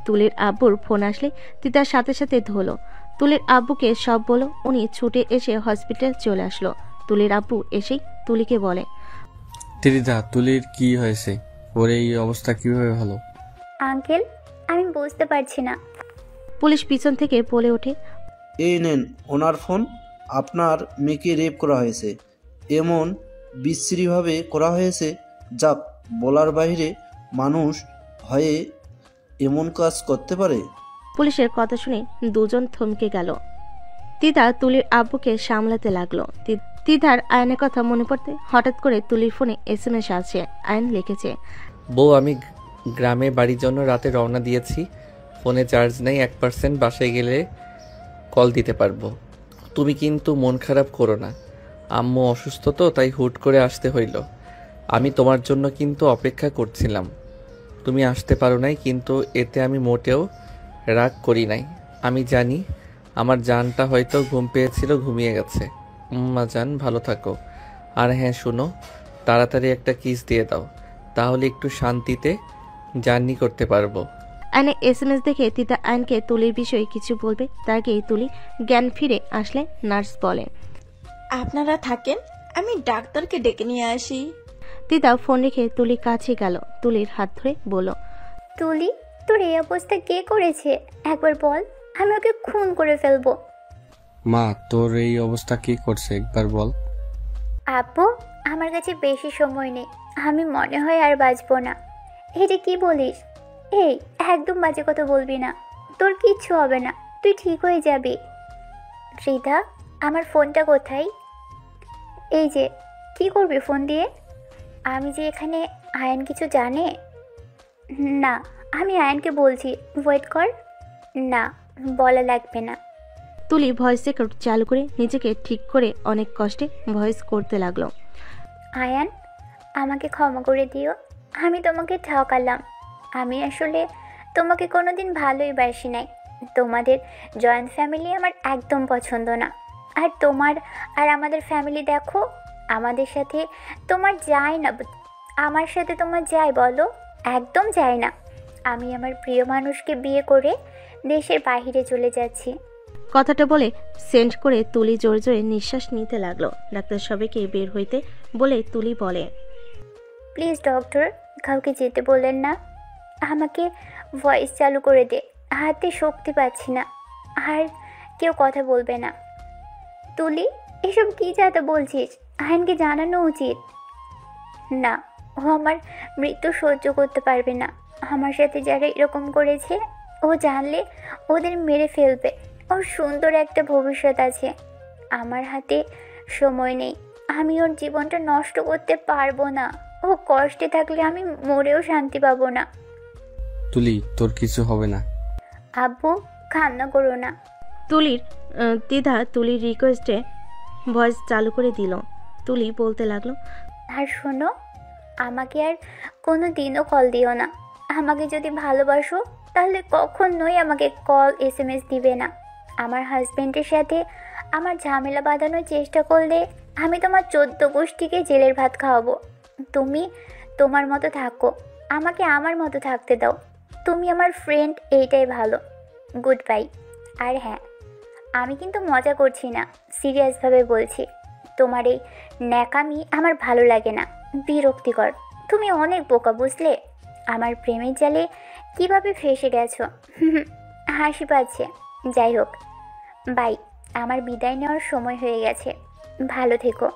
তুলির আব্বুর ফোন আসলে তিতার সাথে সাথে ধরলো। তুলির আব্বুকে সব বলো। উনি ছুটে এসে হসপিটাল চলে আসলো। তুলির আব্বু এসেই তুলিকে বলে, দিদিদা, তুলির কি হয়েছে? ওর এই অবস্থা কিভাবে হলো? আঙ্কেল, আমি বুঝতে পারছি না। পুলিশ পিছন থেকে বলে ওঠে, এই নেন ওনার ফোন। আপনার মেয়েকে রেপ করা হয়েছে, এমন বিশ্রীভাবে করা হয়েছে যা বলার বাইরে। মানুষ ভয়ে এমন কাজ করতে পারে? পুলিশের কথা শুনে দুজন থমকে গেল। তিতা তুলির আব্বুকে সামলাতে লাগলো। তিতার আয়নের কথা মনে পড়তে হঠাৎ করে তুলির ফোনে SMS আছে। আয়ন লিখেছে, বউ, আমি গ্রামে বাড়ির জন্য রাতে রওনা দিয়েছি। ফোনে চার্জ নেই, 1%। বাসায় গেলে কল দিতে পারবো। তুমি কিন্তু মন খারাপ করো না। আম্মু অসুস্থ তো, তাই হুট করে আসতে হইল। আমি তোমার জন্য কিন্তু অপেক্ষা করছিলাম। তুমি আসতে পারো নাই, কিন্তু এতে আমি মোটেও রাগ করি নাই। আমি জানি আমার জানটা হয়তো ঘুম পেয়েছিল, ঘুমিয়ে গেছে। জান, ভালো থাকো। আর হ্যাঁ শোনো, তাড়াতাড়ি একটা কিস দিয়ে দাও, তাহলে একটু শান্তিতে জার্নি করতে পারবো। আয়নের SMS দেখে তিতা আয়নকে তুলির বিষয়ে কিছু বলবে, তার আগেই তুলি জ্ঞান ফিরে আসলে নার্স বলে, আপনারা থাকেন, আমি ডাক্তারকে ডেকে নিয়ে আসি। তিতা ফোন রেখে তুলির কাছে গেল, তুলির হাত ধরে বলল, তুলি, তোর এই অবস্থা কে করেছে একবার বল, আমি ওকে খুন করে ফেলবো। মা, তোর এই অবস্থা কি করছে একবার বল। আপু, আমার কাছে বেশি সময় নেই, আমি মনে হয় আর বাঁচবো না। এটা কি বলিস? এই একদম বাজে কথা বলবি না, তোর কিচ্ছু হবে না, তুই ঠিক হয়ে যাবি। রিধা, আমার ফোনটা কোথায়? এই যে, কি করবি ফোন দিয়ে? আমি যে এখানে, আয়ান কিছু জানে না? আমি আয়ানকে বলছি, ওয়েট কর। না, বলা লাগবে না। তুলি ভয়েস রেকর্ড চালু করে নিজেকে ঠিক করে অনেক কষ্টে ভয়েস করতে লাগলো। আয়ান, আমাকে ক্ষমা করে দিও, আমি তোমাকে ঠকালাম। আমি আসলে তোমাকে কোনোদিন ভালোই বাসি নাই। তোমাদের জয়েন্ট ফ্যামিলি আমার একদম পছন্দ না। আর তোমার আর আমাদের ফ্যামিলি দেখো, আমাদের সাথে তোমার যায় না। আমার সাথে তোমার যায় বলো? একদম যায় না। আমি আমার প্রিয় মানুষকে বিয়ে করে দেশের বাইরে চলে যাচ্ছি। কথাটা বলে সেন্ড করে তুলি জোরে জোরে নিঃশ্বাস নিতে লাগলো। ডাক্তার সবাইকে বের হইতে বলে তুলি বলে, প্লিজ ডক্টর, কাউকে যেতে বললেন না। আমাকে ভয়েস চালু করে দে, হাতে শক্তি পাচ্ছি না, আর কেউ কথা বলবে না। তুলি, এসব কি যাতে বলছিস? আয়নকে জানানো উচিত। না, ও আমার মৃত্যু সহ্য করতে পারবে না। আমার সাথে যারা এরকম করেছে, ও জানলে ওদের মেরে ফেলবে। ওর সুন্দর একটা ভবিষ্যৎ আছে। আমার হাতে সময় নেই, আমি ওর জীবনটা নষ্ট করতে পারবো না। ও কষ্টে থাকলে আমি মরেও শান্তি পাবো না। তুলি, তোর কিছু হবে না। আব্বু, কান্না করো না। তুলির দিদা তুলির রিকোয়েস্টে ভয়েস চালু করে দিল। তুলি বলতে লাগলো, আর শোনো, আমাকে আর কোনো দিনও কল দিও না। আমাকে যদি ভালোবাসো তাহলে কখনোই আমাকে কল SMS দিবে না। আমার হাজবেন্ডের সাথে আমার ঝামেলা বাঁধানোর চেষ্টা করলে আমি তোমার 14 গোষ্ঠীকে জেলের ভাত খাওয়াবো। তুমি তোমার মতো থাকো, আমাকে আমার মতো থাকতে দাও। তুমি আমার ফ্রেন্ড, এইটাই ভালো। Good bye. আর হ্যাঁ, আমি কিন্তু মজা করছি না, সিরিয়াসভাবে বলছি। তোমার এই ন্যাকামি আমার ভালো লাগে না, বিরক্তিকর। তুমি অনেক বোকা, বুঝলে? আমার প্রেমের জালে কিভাবে ফেসে গেছো। হাসি পাচ্ছে। যাই হোক, বাই। আমার বিদায় নেওয়ার সময় হয়ে গেছে। ভালো থেকো।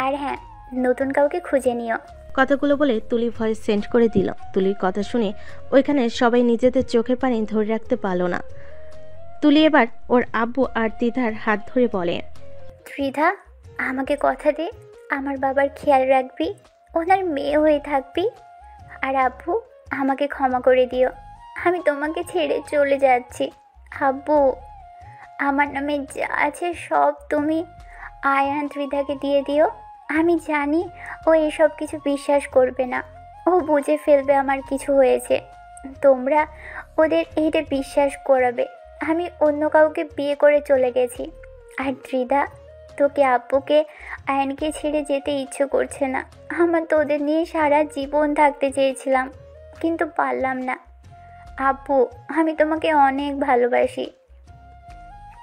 আর হ্যাঁ, নতুন কাউকে খুঁজে নিও। কথাগুলো বলে তুলি ভয়েস সেন্ড করে দিল। তুলির কথা শুনে ওইখানে সবাই নিজেদের চোখের পানি ধরে রাখতে পারল না। তুলি এবার ওর আব্বু আর দিদার হাত ধরে বলে, ত্রিধা, আমাকে কথা দে, আমার বাবার খেয়াল রাখবি, ওনার মেয়ে হয়ে থাকবি। আর আব্বু, আমাকে ক্ষমা করে দিও, আমি তোমাকে ছেড়ে চলে যাচ্ছি। আব্বু, আমার নামে যা আছে সব তুমি আয়ান ত্রিধাকে দিয়ে দিও। আমি জানি ও এসব কিছু বিশ্বাস করবে না, ও বুঝে ফেলবে আমার কিছু হয়েছে। তোমরা ওদের এইটা বিশ্বাস করাবে আমি অন্য কাউকে বিয়ে করে চলে গেছি। আর ত্রিধা, তোকে আব্বুকে আয়নকে ছেড়ে যেতে ইচ্ছে করছে না। আমার তো ওদের নিয়ে সারা জীবন থাকতে চেয়েছিলাম, কিন্তু পারলাম না। আব্বু, আমি তোমাকে অনেক ভালোবাসি।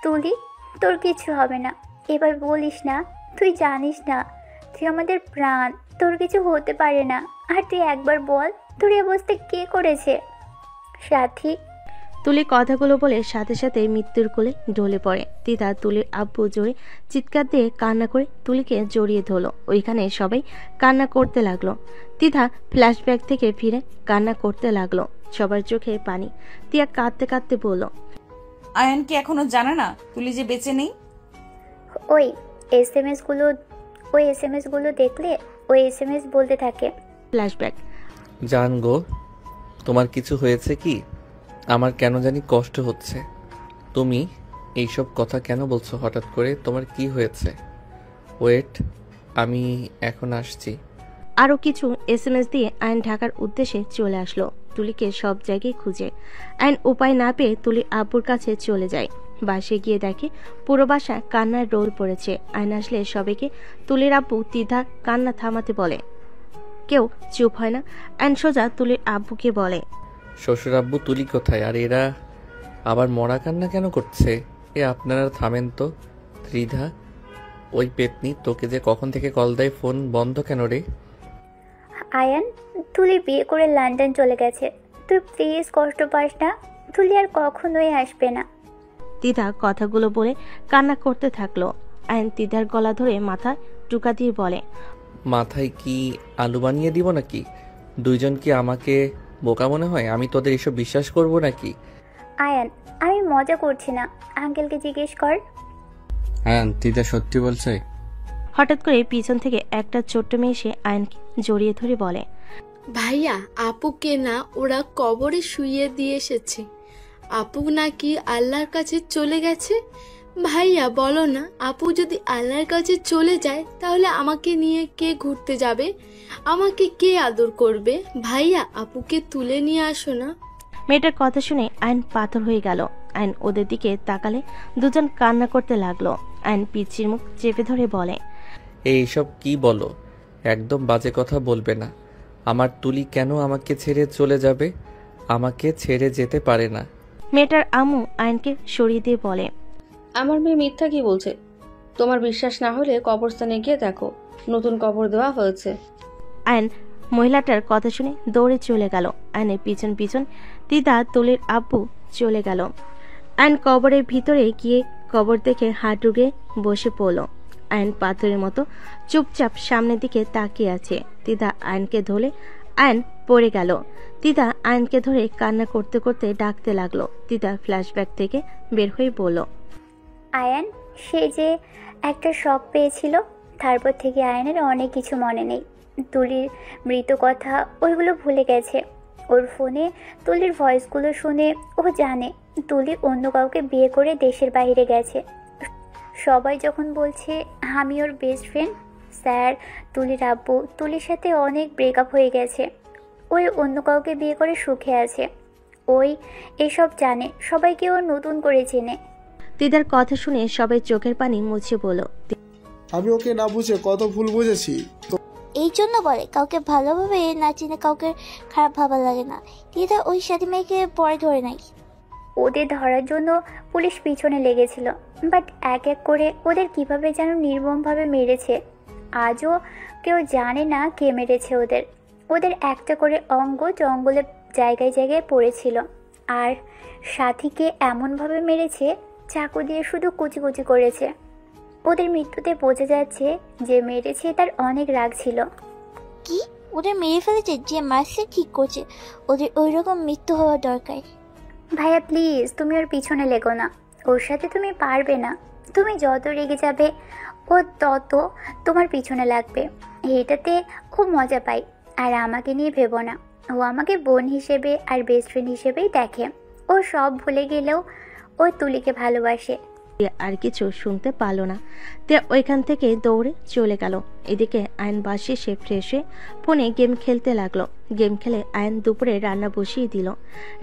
তুলি, তোর কিছু হবে না, এবার বলিস না। তুই জানিস না, তুই আমাদের প্রাণ, তোর কিছু হতে পারে না। আর তুই একবার বল, তোর এই অবস্থা কে করেছে? সাথী। তুলি কথাগুলো বলে সাথে সাথে মৃত্যুর কোলে ঢলে পড়ে। দিদা তুলির আব্বু জোরে চিৎকার দিয়ে কান্না করে তুলিকে জড়িয়ে ধরলো। ওইখানে সবাই কান্না করতে লাগলো। দিদা ফ্ল্যাশব্যাক থেকে ফিরে কান্না করতে লাগলো। সবার চোখে পানি। তিয়া কাঁদতে কাঁদতে বলল, আয়ান কি এখনো জানে না তুলি যে বেঁচে নেই? ওই এসএমএস গুলো দেখলে ওই এসএমএস বলতে থাকে। ফ্ল্যাশব্যাক। জান গো, তোমার কিছু হয়েছে কি? আমার কেন জানি কষ্ট হচ্ছে। তুমি এইসব কথা কেন বলছো হঠাৎ করে? তোমার কি হয়েছে? ওয়েট, আমি এখন আসছি। আরও কিছু SMS দিয়ে আয়ন ঢাকার উদ্দেশ্যে চলে আসলো। তুলিকে সব জায়গায় খুঁজে আয়ন উপায় না পেয়ে তুলির আব্বুর কাছে চলে যায়। বাসে গিয়ে দেখে পুরো বাসা কান্নার রোল পড়েছে। আয়ন আসলে সবাইকে তুলির আব্বু তিধার কান্না থামাতে বলে, কেউ চুপ হয় না। আয়ন সোজা তুলির আব্বুকে বলে, শ্বশুর আব্বু তুলি কোথায়? আর এরা আবার মরা কান্না কেন করছে? আপনারা থামেন তো। ত্রিধা, ওই পেতনি তোকে যে কখন থেকে কল দেয়, ফোন বন্ধ কেন রে? আয়ান, তুলি বিয়ে করে লন্ডন চলে গেছে। তুই প্লিজ কষ্ট পাস না, তুলি আর কখনোই আসবে না। তিধা কথাগুলো বলে কান্না করতে থাকলো। আয়ন তিধার গলা ধরে মাথা টুকা দিয়ে বলে, মাথায় কি আলু বানিয়ে দিব নাকি? দুইজন কি আমাকে বোকা মনে হয়? আমি তোদের এসব বিশ্বাস করব নাকি? আয়ান, আমি মজা করছি না, আঙ্কেলকে জিজ্ঞেস কর। আয়ান, তিদা সত্যি বলছে? হঠাৎ করে পিছন থেকে একটা ছোট্ট মেয়ে এসে আয়নকে জড়িয়ে ধরে বলে, ভাইয়া, আপুকে না ওরা কবরে শুইয়ে দিয়ে এসেছে। আপু নাকি আল্লাহর কাছে চলে গেছে। ভাইয়া বলো না, আপু যদি আল্লাহর কাছে চলে যায় তাহলে আমাকে নিয়ে কে ঘুরতে যাবে? আমাকে কে আদর করবে? ভাইয়া, আপুকে তুলে নিয়ে আসো না। মেয়েটার কথা শুনে আয়ন পাথর হয়ে গেল। আয়ন ওদের দিকে তাকালে দুজন কান্না করতে লাগলো। আয়ন পিচ্চির মুখ চেপে ধরে বলে, এইসব কি বলো? একদম বাজে কথা বলবে না। আমার তুলি কেন আমাকে ছেড়ে চলে যাবে? আমাকে ছেড়ে যেতে পারে না। মেয়েটার আম্মু আয়নকে সরিয়ে দিয়ে বলে, আমার মেয়ে মিথ্যা কি বলছে? তোমার বিশ্বাস না হলে কবরস্থানে গিয়ে দেখো, নতুন কবর দেওয়া হয়েছে। আয়ন মহিলাটার কথা শুনে দৌড়ে চলে গেল। আয়নের পিছন পিছন তিধা তুলির আব্বু চলে গেল। আয়ন কবরের ভিতরে গিয়ে কবর দেখে হাত ডুবে বসে পড়ল। আয়ন পাথরের মতো চুপচাপ সামনের দিকে তাকিয়ে আছে। তিধা আয়নকে ধরে আয়ন পড়ে গেল। তিধা আয়নকে ধরে কান্না করতে করতে ডাকতে লাগলো। তিধা ফ্ল্যাশব্যাক থেকে বের হয়ে বলল, আয়ান, সে যে একটা শখ পেয়েছিল, তারপর থেকে আয়ানের অনেক কিছু মনে নেই। তুলির মৃত কথা ওইগুলো ভুলে গেছে। ওর ফোনে তুলির ভয়েসগুলো শুনে ও জানে তুলি অন্য কাউকে বিয়ে করে দেশের বাইরে গেছে। সবাই যখন বলছে আমি ওর বেস্ট ফ্রেন্ড, স্যার, তুলির আব্বু তুলির সাথে অনেক ব্রেকআপ হয়ে গেছে, ওই অন্য কাউকে বিয়ে করে সুখে আছে। ওই এসব জানে, সবাইকে ও নতুন করে চেনে। তিধার কথা শুনে সবাই চোখের পানি মুছে বলল, আমি ওকে না বুঝে কত ভুল বুঝেছি। এই জন্য বলে কাউকে ভালোভাবে না চিনে কাউকে খারাপ ভাবা লাগে না। দিদা ওই সাথী মেয়েকে পরে ধরে নাই। ওদের ধরার জন্য পুলিশ পিছনে লেগেছিল, বাট এক এক করে ওদের কিভাবে যেন নির্মমভাবে মেরেছে। আজও কেউ জানে না কে মেরেছে ওদের। ওদের একটা করে অঙ্গ জঙ্গলে জায়গায় জায়গায় পড়েছিল, আর সাথীকে এমনভাবে মেরেছে চাকু দিয়ে শুধু কুচি কুচি করেছে। ওদের মৃত্যুতে বোঝা যাচ্ছে যে মেরেছে তার অনেক রাগ ছিল। কি ওদের মেরে ফেলেছে? যে মারছে ঠিক করছে, ওদের ওই রকম মৃত্যু হওয়া দরকার। ভাইয়া প্লিজ, তুমি ওর পিছনে লেগো না। ওর সাথে তুমি পারবে না। তুমি যত রেগে যাবে ও তত তোমার পিছনে লাগবে। এটাতে খুব মজা পাই। আর আমাকে নিয়ে ভেবো না, ও আমাকে বোন হিসেবে আর বেস্ট ফ্রেন্ড হিসেবেই দেখে। ও সব ভুলে গেলেও ও তুলিকে ভালোবাসে। আর কিছু শুনতে পারল না। তিয়া ওইখান থেকে দৌড়ে চলে গেল। এদিকে আয়ন বাসে সে ফ্রেশ হয়ে ফোনে গেম খেলতে লাগলো। গেম খেলে আয়ন দুপুরে রান্না বসিয়ে দিল।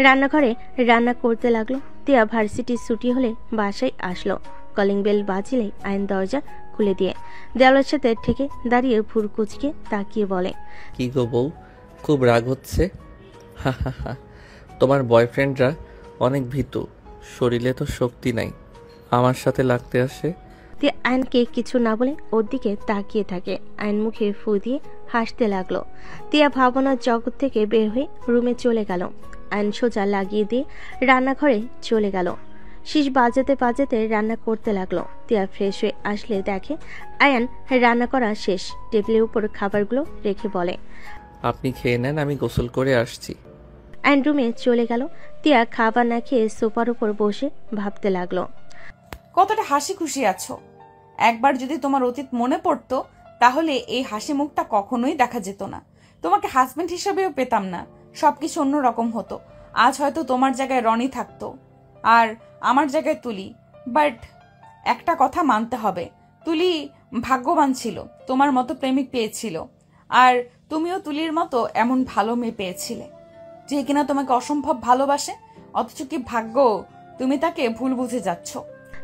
রান্নাঘরে রান্না করতে লাগলো। তিয়া ভার্সিটি ছুটি হলে বাসায় আসলো। কলিং বেল বাজিলে আয়ন দরজা খুলে দিয়ে দেওয়ালের সাথে ঠেকে দাঁড়িয়ে ভুর কুচকে তাকিয়ে বলে, কি গো বউ, খুব রাগ হচ্ছে? তোমার বয়ফ্রেন্ডরা অনেক ভীতু, শরীরে তো শক্তি নাই, আমার সাথে লাগতে আসে। তিয়া আয়নকে কিছু না বলে ওর দিকে তাকিয়ে থাকে। আয়ন মুখে ফু দিয়ে হাসতে লাগলো। তিয়া ভাবনার জগৎ থেকে বের হয়ে রুমে চলে গেল। আয়ন সোজা লাগিয়ে দিয়ে রান্নাঘরে চলে গেল। শীষ বাজাতে বাজাতে রান্না করতে লাগলো। তিয়া ফ্রেশ হয়ে আসলে দেখে আয়ন রান্না করা শেষ। টেবিলের উপর খাবারগুলো রেখে বলে, আপনি খেয়ে নেন, আমি গোসল করে আসছি। আয়ন রুমে চলে গেল। তিয়া খাবার না খেয়ে সোফার উপর বসে ভাবতে লাগলো, কতটা হাসি খুশি আছো। একবার যদি তোমার অতীত মনে পড়তো তাহলে এই হাসি মুখটা কখনোই দেখা যেত না। তোমাকে হাজবেন্ড হিসেবেও পেতাম না, সবকিছু অন্যরকম হতো। আজ হয়তো তোমার জায়গায় রনি থাকতো আর আমার জায়গায় তুলি। বাট একটা কথা মানতে হবে, তুলি ভাগ্যবান ছিল, তোমার মতো প্রেমিক পেয়েছিল। আর তুমিও তুলির মতো এমন ভালো মেয়ে পেয়েছিলে যে কিনা তোমাকে অসম্ভব ভালোবাসে। অথচ কি ভাগ্য, তুমি তাকে ভুল বুঝে যাচ্ছ।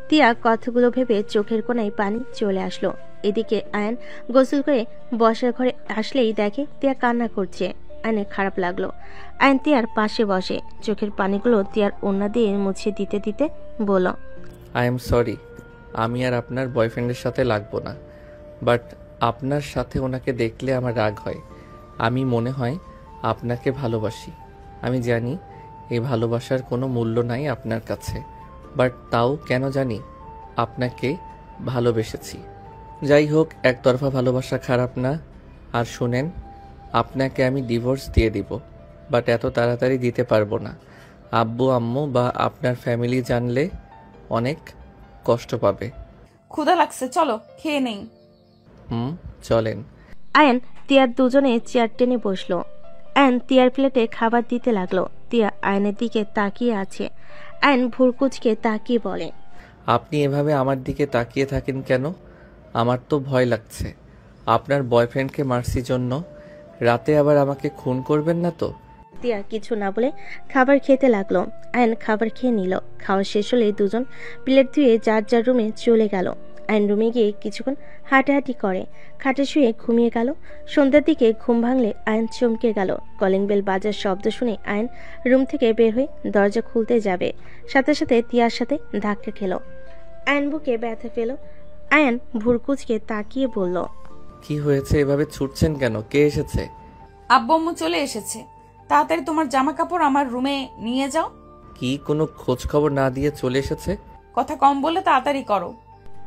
তিয়া কথাগুলো ভেবে চোখের কোণায় পানি চলে আসলো। এদিকে আয়ন গোসল করে বসার ঘরে আসলেই দেখে তিয়া কান্না করছে। আয়নের খারাপ লাগলো। আয়ন তিয়ার পাশে বসে, চোখের পানিগুলো তিয়ার ওড়না দিয়ে মুছে দিতে দিতে বলল, আই এম সরি, আমি আর আপনার বয়ফ্রেন্ডের সাথে লাগবো না, বাট আপনার সাথে ওনাকে দেখলে আমার রাগ হয়। আমি মনে হয় আপনাকে ভালোবাসি। আমি জানি এই ভালোবাসার কোনো মূল্য নাই আপনার কাছে, বাট তাও কেন জানি আপনাকে ভালোবেসেছি। যাই হোক, একতরফা ভালোবাসা খারাপ না। আর শুনেন, আপনাকে আমি ডিভোর্স দিয়ে দিব, বাট এত তাড়াতাড়ি দিতে পারবো না। আব্বু আম্মু বা আপনার ফ্যামিলি জানলে অনেক কষ্ট পাবে। ক্ষুধা লাগছে, চলো খেয়ে নেই। চলেন। আয়ন তিয়ার দুজনে চেয়ার টেনে বসলো। আয়ন তিয়ার প্লেটে খাবার দিতে লাগলো। তিয়া আয়নের দিকে তাকিয়ে আছে। আয়ন ভুরকুচকে তাকিয়ে বলে, আপনি এভাবে আমার দিকে তাকিয়ে থাকেন কেন? আমার তো ভয় লাগছে। আপনার বয়ফ্রেন্ডকে মারছি জন্য রাতে আবার আমাকে খুন করবেন না তো? তিয়া কিছু না বলে খাবার খেতে লাগলো। আয়ন খাবার খেয়ে নিল। খাওয়া শেষ হলে দুজন প্লেট ধুয়ে যার যার রুমে চলে গেল। আয়ন রুমে গিয়ে কিছুক্ষণ হাঁটাহাঁটি করে খাটে শুয়ে ঘুমিয়ে গেল। সন্ধ্যার দিকে ঘুম ভাঙলে আয়ন চমকে গেল। কলিং বেল বাজার শব্দ শুনে আয়ন রুম থেকে বের হয়ে দরজা খুলতে যাবে, সাথে সাথে তিয়ার সাথে ধাক্কা খেল। আয়ন বুকে ব্যথা পেল। আয়ন ভুরকুচকে তাকিয়ে বলল, কি হয়েছে? এভাবে ছুটছেন কেন? কে এসেছে? আব্বু আম্মু চলে এসেছে। তাড়াতাড়ি তোমার জামা কাপড় আমার রুমে নিয়ে যাও। কি কোনো খোঁজ খবর না দিয়ে চলে এসেছে? কথা কম বলে তাড়াতাড়ি করো।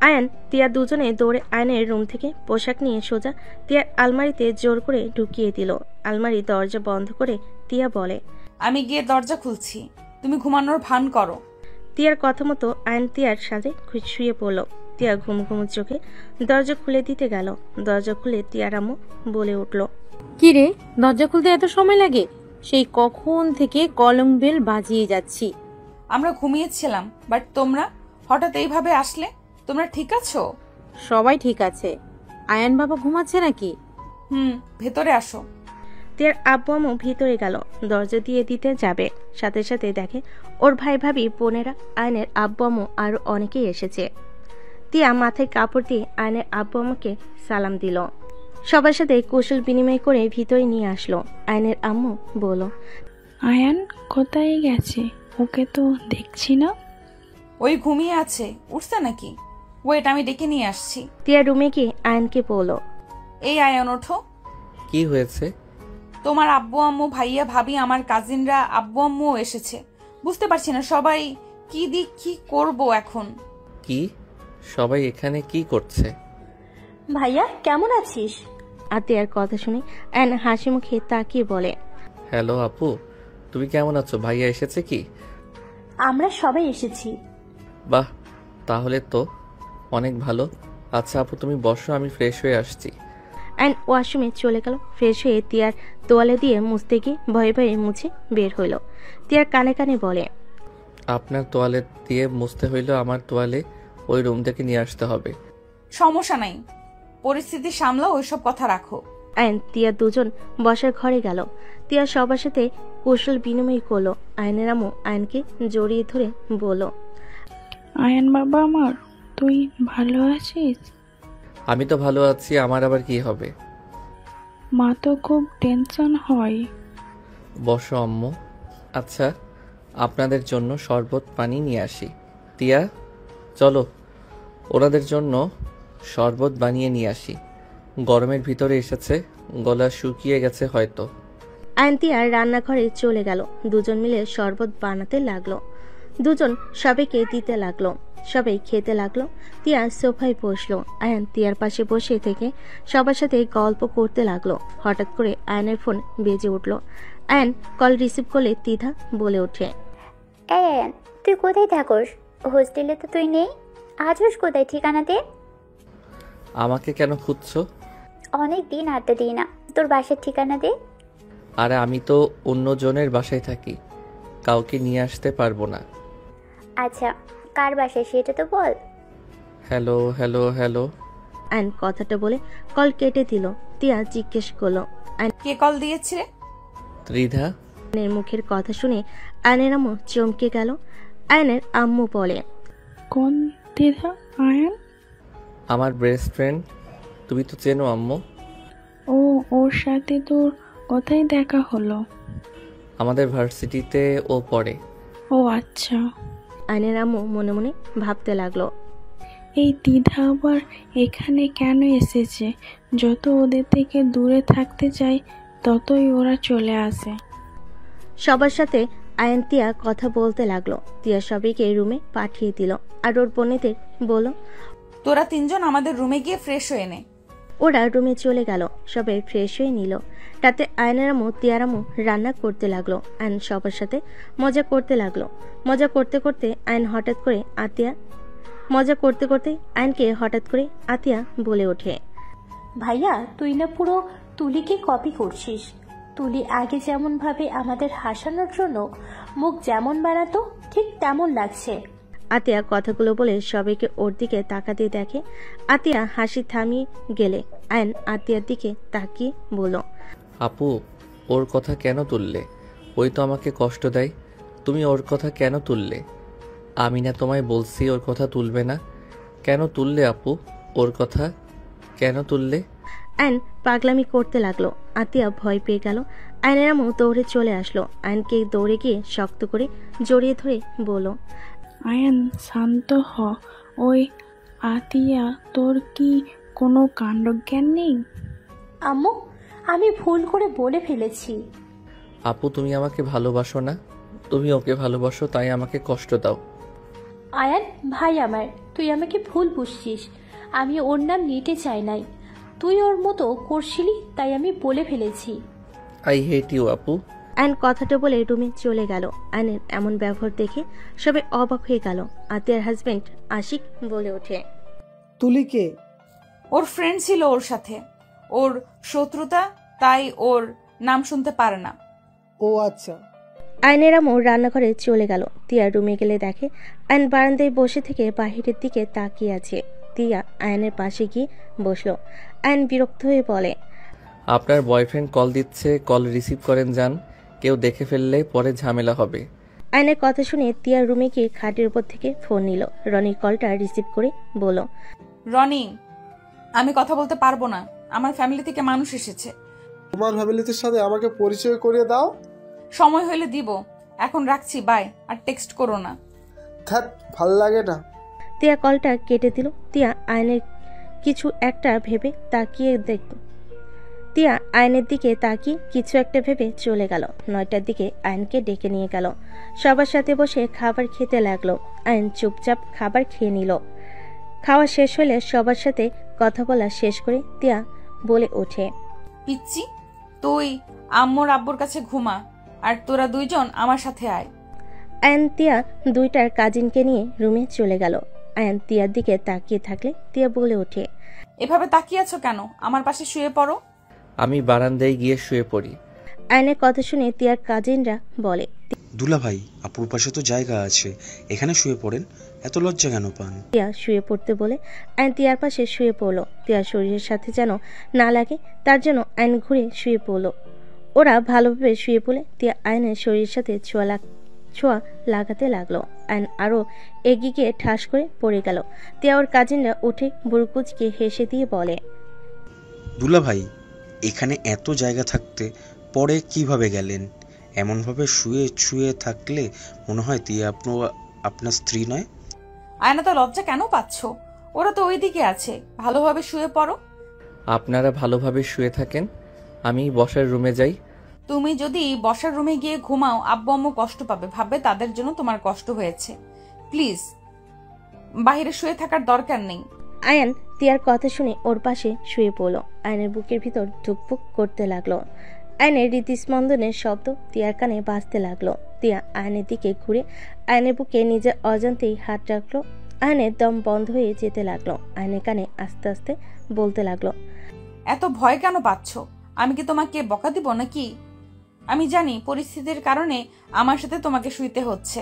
আয়ন তিয়া দুজনে দৌড়ে আয়নের রুম থেকে পোশাক নিয়ে সোজা তিয়ার আলমারিতে জোর করে ঢুকিয়ে দিল। আলমারি দরজা বন্ধ করে তিয়া বলে, আমি গিয়ে দরজা খুলছি, তুমি ঘুমানোর ভান করো। তিয়ার কথা মতো আয়ন তিয়ার সাথে শুয়ে পড়ল। তিয়া ঘুম ঘুম চোখে দরজা খুলে দিতে গেল। দরজা খুলে তিয়ার আম্মু বলে উঠল, কি রে, দরজা খুলতে এত সময় লাগে? সেই কখন থেকে কলিং বেল বাজিয়ে যাচ্ছি। আমরা ঘুমিয়েছিলাম, বাট তোমরা হঠাৎ এইভাবে আসলে। তোমরা ঠিক আছো? সবাই ঠিক আছে। আয়ান বাবা ঘুমাচ্ছে নাকি? ভেতরে আসো। তিয়ার আব্বু আম্মু ভিতরে গেল, দরজা দিয়ে দিতে যাবে, সাথে সাথে দেখে ওর ভাই ভাবি বোনেরা, আয়নের আব্বু আম্মু আরো অনেকেই এসেছে। তিয়া মাথায় কাপড় দিয়ে আয়নের আব্বু আম্মুকে সালাম দিল। সবার সাথে কৌশল বিনিময় করে ভিতরে নিয়ে আসলো। আয়নের আম্মু বলল, আয়ান কোথায় গেছে? ওকে তো দেখছি না। ওই ঘুমিয়ে আছে, উঠছে নাকি? ওয়েট, আমি ডেকে নিয়ে আসছি। তিয়া রুমে গিয়ে আয়নকে বলল, এই আয়ন ওঠো। কি হয়েছে? তোমার আব্বু আম্মু, ভাইয়া ভাবি, আমার কাজিনরা, আব্বু আম্মুও এসেছে। বুঝতে পারছি না সবাই কি করব এখন। কি সবাই এখানে কি করছে? ভাইয়া কেমন আছিস? আতিয়ার কথা শুনে আয়ন হাসি মুখে তাকিয়ে বলে, হ্যালো আপু, তুমি কেমন আছো? ভাইয়া এসেছে কি? আমরা সবাই এসেছি। বাহ, তাহলে তো অনেক ভালো। আচ্ছা আপু, তুমি বসো, আমি ফ্রেশ হয়ে আসছি। আয়ন ওয়াশরুমে চলে গেল। ফ্রেশ হয়ে তিয়ার তোয়ালে দিয়ে মুছতে গিয়ে ভয়ে ভয়ে মুছে বের হইল। তিয়ার কানে কানে বলে, আপনার তোয়ালে দিয়ে মুছতে হইলো, আমার তোয়ালে ওই রুম থেকে নিয়ে আসতে হবে। সমস্যা নাই, পরিস্থিতি সামলাও, ওইসব কথা রাখো। আয়ন তিয়া দুজন বসার ঘরে গেল। তিয়া সবার সাথে কৌশল বিনিময় করলো। আয়নের আম্মু আয়নকে জড়িয়ে ধরে বলল, আয়ান বাবা আমার, তুই ভালো আছিস? আমি তো ভালো আছি, আমার আবার কি হবে? মা তো খুব টেনশন হয়। বসো আম্মু। আচ্ছা, আপনাদের জন্য শরবত পানি নিয়ে আসি। তিয়া চলো, ওনাদের জন্য শরবত বানিয়ে নিয়ে আসি। গরমের ভিতরে এসেছে, গলা শুকিয়ে গেছে হয়তো। আয়ন তিয়া রান্নাঘরে চলে গেল। দুজন মিলে শরবত বানাতে লাগলো। দুজন সবাইকে দিতে লাগলো। সবাই খেতে লাগলো। তিয়া সোফায় বসলো। আয়ন তিয়ার পাশে বসে থেকে সবার সাথে গল্প করতে লাগলো। হঠাৎ করে আয়নের ফোন বেজে উঠলো। আয়ন কল রিসিভ করলে দ্বিধা বলে ওঠে, আয়ান, তুই কোথায় থাকোস? হোস্টেলে তো তুই নেই। আজস কোথায়? ঠিকানা দে। আমাকে কেন খুঁজছো? অনেক দিন আড্ডা দিই না, তোর বাসার ঠিকানা দে। আরে আমি তো অন্য জনের বাসায় থাকি, কাউকে নিয়ে আসতে পারবো না। আচ্ছা, কার বাসায় সেটা তো বল। Hello hello hello. আয়ন কথাটা বলে কল কেটে দিল। তিয়া জিজ্ঞেস করলো, কে কল দিয়েছে? ত্রিধা। আয়নের মুখের কথা শুনে আয়নের আম্মু চমকে গেল। আয়নের আম্মু বলে, কোন ত্রিধা? আয়ান আমার বেস্ট ফ্রেন্ড, তুমি তো চেনো আম্মু। ও, ওর সাথে তোর কোথায় দেখা হলো? আমাদের ভার্সিটিতে ও পড়ে। ও আচ্ছা। আয়নের আম্মু মনে মনে ভাবতে লাগলো, এই দ্বিধা আবার এখানে কেন এসেছে? যত ওদের থেকে দূরে থাকতে চাই ততই ওরা চলে আসে। সবার সাথে আয়ান তিয়া কথা বলতে লাগলো। তিয়া সবাইকে রুমে পাঠিয়ে দিল আর ওর বোনেদের বলল, তোরা তিনজন আমাদের রুমে গিয়ে ফ্রেশ হয়ে নে। ওরা রুমে চলে গেল। সবাই ফ্রেশ হয়ে নিল। রাতে আয়নের আম্মু তিয়ার আম্মু রান্না করতে লাগলো। আয়ন সবার সাথে মজা করতে লাগলো। মজা করতে করতে আয়নকে হঠাৎ করে আতিয়া বলে ওঠে, ভাইয়া তুই না পুরো তুলিকে কপি করছিস। তুলি আগে যেমন ভাবে আমাদের হাসানোর জন্য মুখ যেমন বানাতো ঠিক তেমন লাগছে। আতিয়া কথাগুলো বলে সবাইকে ওর দিকে তাকাতে দেখে। আতিয়া হাসি থামিয়ে গেলে আয়ন আতিয়ার দিকে তাকিয়ে বলল, আপু, ওর কথা কেন তুললে? ওই তো আমাকে কষ্ট দেয়। তুমি ওর কথা কেন তুললে? আমি না তোমায় বলছি ওর কথা তুলবে না? কেন তুললে আপু? ওর কথা কেন তুললে? আয়ন পাগলামি করতে লাগলো। আতিয়া ভয় পেয়ে গেল। আয়নের আম্মু দৌড়ে চলে আসলো। আয়নকে দৌড়ে গিয়ে শক্ত করে জড়িয়ে ধরে বলল, আয়ান শান্ত হ। ওই আতিয়া, তোর কি কোনো কাণ্ডজ্ঞান নেই? আম্মু, আমি ভুল করে বলে ফেলেছি। আপু, তুমি আমাকে ভালোবাসো না? তুমি ওকে ভালোবাসো, তাই আমাকে কষ্ট দাও। আয়ান ভাই আমার, তুই আমাকে ভুল বুঝছিস। আমি ওর নাম নিতে চাই নাই। তুই ওর মতো করছিলি তাই আমি বলে ফেলেছি। আই হেট ইউ আপু। আয়ন কথাটা বলে রুমে চলে গেল। আয়নের এমন ব্যবহার দেখে সবাই অবাক হয়ে গেল। আতিয়ার হাজবেন্ড আশিক বলে ওঠে, তুলিকে? ওর ফ্রেন্ড ছিল ওর সাথে, ওর শত্রুতা, তাই ওর নাম শুনতে পারে না। ও আচ্ছা। আয়নের আম্মু রান্নাঘরে চলে গেল। তিয়া রুমে গেলে দেখে আয়ন বারান্দায় বসে থেকে বাহিরের দিকে তাকিয়ে আছে। তিয়া আয়নের পাশে গিয়ে বসলো। আয়ন বিরক্ত হয়ে বলে, আপনার বয়ফ্রেন্ড কল দিচ্ছে, কল রিসিভ করেন যান। কেউ দেখে ফেললে পরে ঝামেলা হবে। আয়নের কথা শুনে তিয়ার রুমে গিয়ে খাটের উপর থেকে ফোন নিল। রনির কলটা রিসিভ করে বলল, রনি, আমি কথা বলতে পারবো না। আমার ফ্যামিলি থেকে মানুষ এসেছে। তোমার ফ্যামিলির সাথে আমাকে পরিচয় করিয়ে দাও। সময় হলে দিব। এখন রাখছি, বাই। আর টেক্সট করো না। ধ্যাৎ, ভাল লাগে না। তিয়া কলটা কেটে দিল। তিয়া আয়নের কিছু একটা ভেবে আয়নের দিকে তাকিয়ে কিছু একটা ভেবে চলে গেল। 9টার দিকে আয়নকে ডেকে নিয়ে গেল। সবার সাথে বসে খাবার খেতে লাগলো। আয়ন চুপচাপ খাবার খেয়ে নিল। খাওয়া শেষ হলে সবার সাথে কথা বলা শেষ করে তিয়া বলে ওঠে, পিচ্চি, তুই আম্মুর আব্বুর কাছে ঘুমা, আর তোরা দুইজন আমার সাথে আয়। আয়ন তিয়া দুইটার কাজিনকে নিয়ে রুমে চলে গেল। আয়ন তিয়ার দিকে তাকিয়ে থাকলে তিয়া বলে ওঠে, এভাবে তাকিয়ে আছো কেন? আমার পাশে শুয়ে পড়ো। আমি বারান্দায় গিয়ে শুয়ে পড়ি। আয়নের কথা শুনে তিয়ার কাজিনরা বলে, দুলা ভাই, আপুর পাশে তো জায়গা আছে, এখানে শুয়ে পড়েন। এত লজ্জা কেন পান? তিয়া শুয়ে পড়তে বলে আয়ন তিয়ার পাশে শুয়ে পড়লো। তিয়ার শরীরের সাথে যেন না লাগে তার জন্য আয়ন ঘুরে শুয়ে পড়লো। ওরা ভালোভাবে শুয়ে পড়লে তিয়া আয়নের শরীরের সাথে ছোঁয়া লাগাতে লাগলো। আয়ন আরো এগিয়ে গিয়ে ঠাস করে পড়ে গেল। তিয়া ওর কাজিনরা উঠে বুড়কুচকে হেসে দিয়ে বলে, দুলা ভাই, এখানে এত জায়গা থাকতে পরে কিভাবে গেলেন? এমনভাবে শুয়ে শুয়ে থাকলে মনে হয় তিয়া আপনার স্ত্রী নয়। আয়না, তো লজ্জা কেন পাচ্ছ? ওরা তো ওইদিকে আছে, ভালোভাবে শুয়ে পড়ো। আপনারা ভালোভাবে শুয়ে থাকেন, আমি বসার রুমে যাই। তুমি যদি বসার রুমে গিয়ে ঘুমাও, আব্বু আম্মু কষ্ট পাবে, ভাববে তাদের জন্য তোমার কষ্ট হয়েছে। প্লিজ, বাইরে শুয়ে থাকার দরকার নেই। আয়ন তিয়ার কথা শুনে ওর পাশে শুয়ে পড়লো। আয়নের বুকের ভিতর ধুকপুক করতে লাগলো। আয়নের হৃদস্পন্দনের শব্দ তিয়ার কানে বাজতে লাগলো। তিয়া আয়নের দিকে ঘুরে আয়নের বুকে নিজের অজান্তেই হাত রাখলো। আয়নের দম বন্ধ হয়ে যেতে লাগলো। আয়নের কানে আস্তে আস্তে বলতে লাগলো, এত ভয় কেন পাচ্ছ? আমি কি তোমাকে বকা দিব নাকি? আমি জানি পরিস্থিতির কারণে আমার সাথে তোমাকে শুইতে হচ্ছে,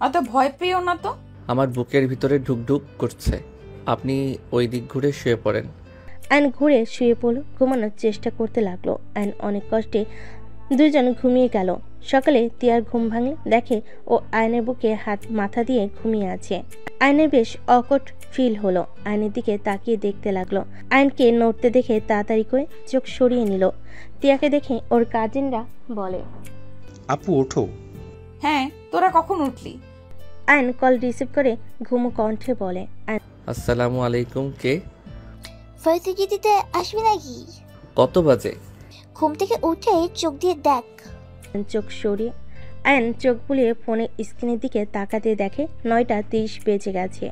অত ভয় পেও না তো। আমার বুকের ভিতরে ঢুকঢুক করছে, আপনি ওই দিক ঘুরে শুয়ে পড়েন। আয়ন ঘুরে শুয়ে পড়লো, ঘুমানোর চেষ্টা করতে লাগলো। আয়ন অনেক কষ্টে দুইজন ঘুমিয়ে গেল। সকালে তিয়ার ঘুম ভাঙলে দেখে ও আয়নের বুকে হাত মাথা দিয়ে ঘুমিয়ে আছে। আয়নের বেশ অকট ফিল হলো। আয়নের দিকে তাকিয়ে দেখতে লাগলো। আয়নকে নড়তে দেখে তাড়াতাড়ি করে চোখ সরিয়ে নিল। তিয়াকে দেখে ওর কাজিনরা বলে, আপু ওঠো। হ্যাঁ, তোরা কখন উঠলি? আয়ন কল রিসিভ করে ঘুমো কণ্ঠে বলে, আসসালামু আলাইকুম। কে? ভার্সিটিতে আসবি নাকি? কত বাজে? ঘুম থেকে উঠে চোখ দিয়ে দেখ। চোখ সরিয়ে আয়ন চোখ বুলিয়ে ফোনের স্ক্রিনের দিকে তাকাতে দেখে 9:30 বেজে গেছে।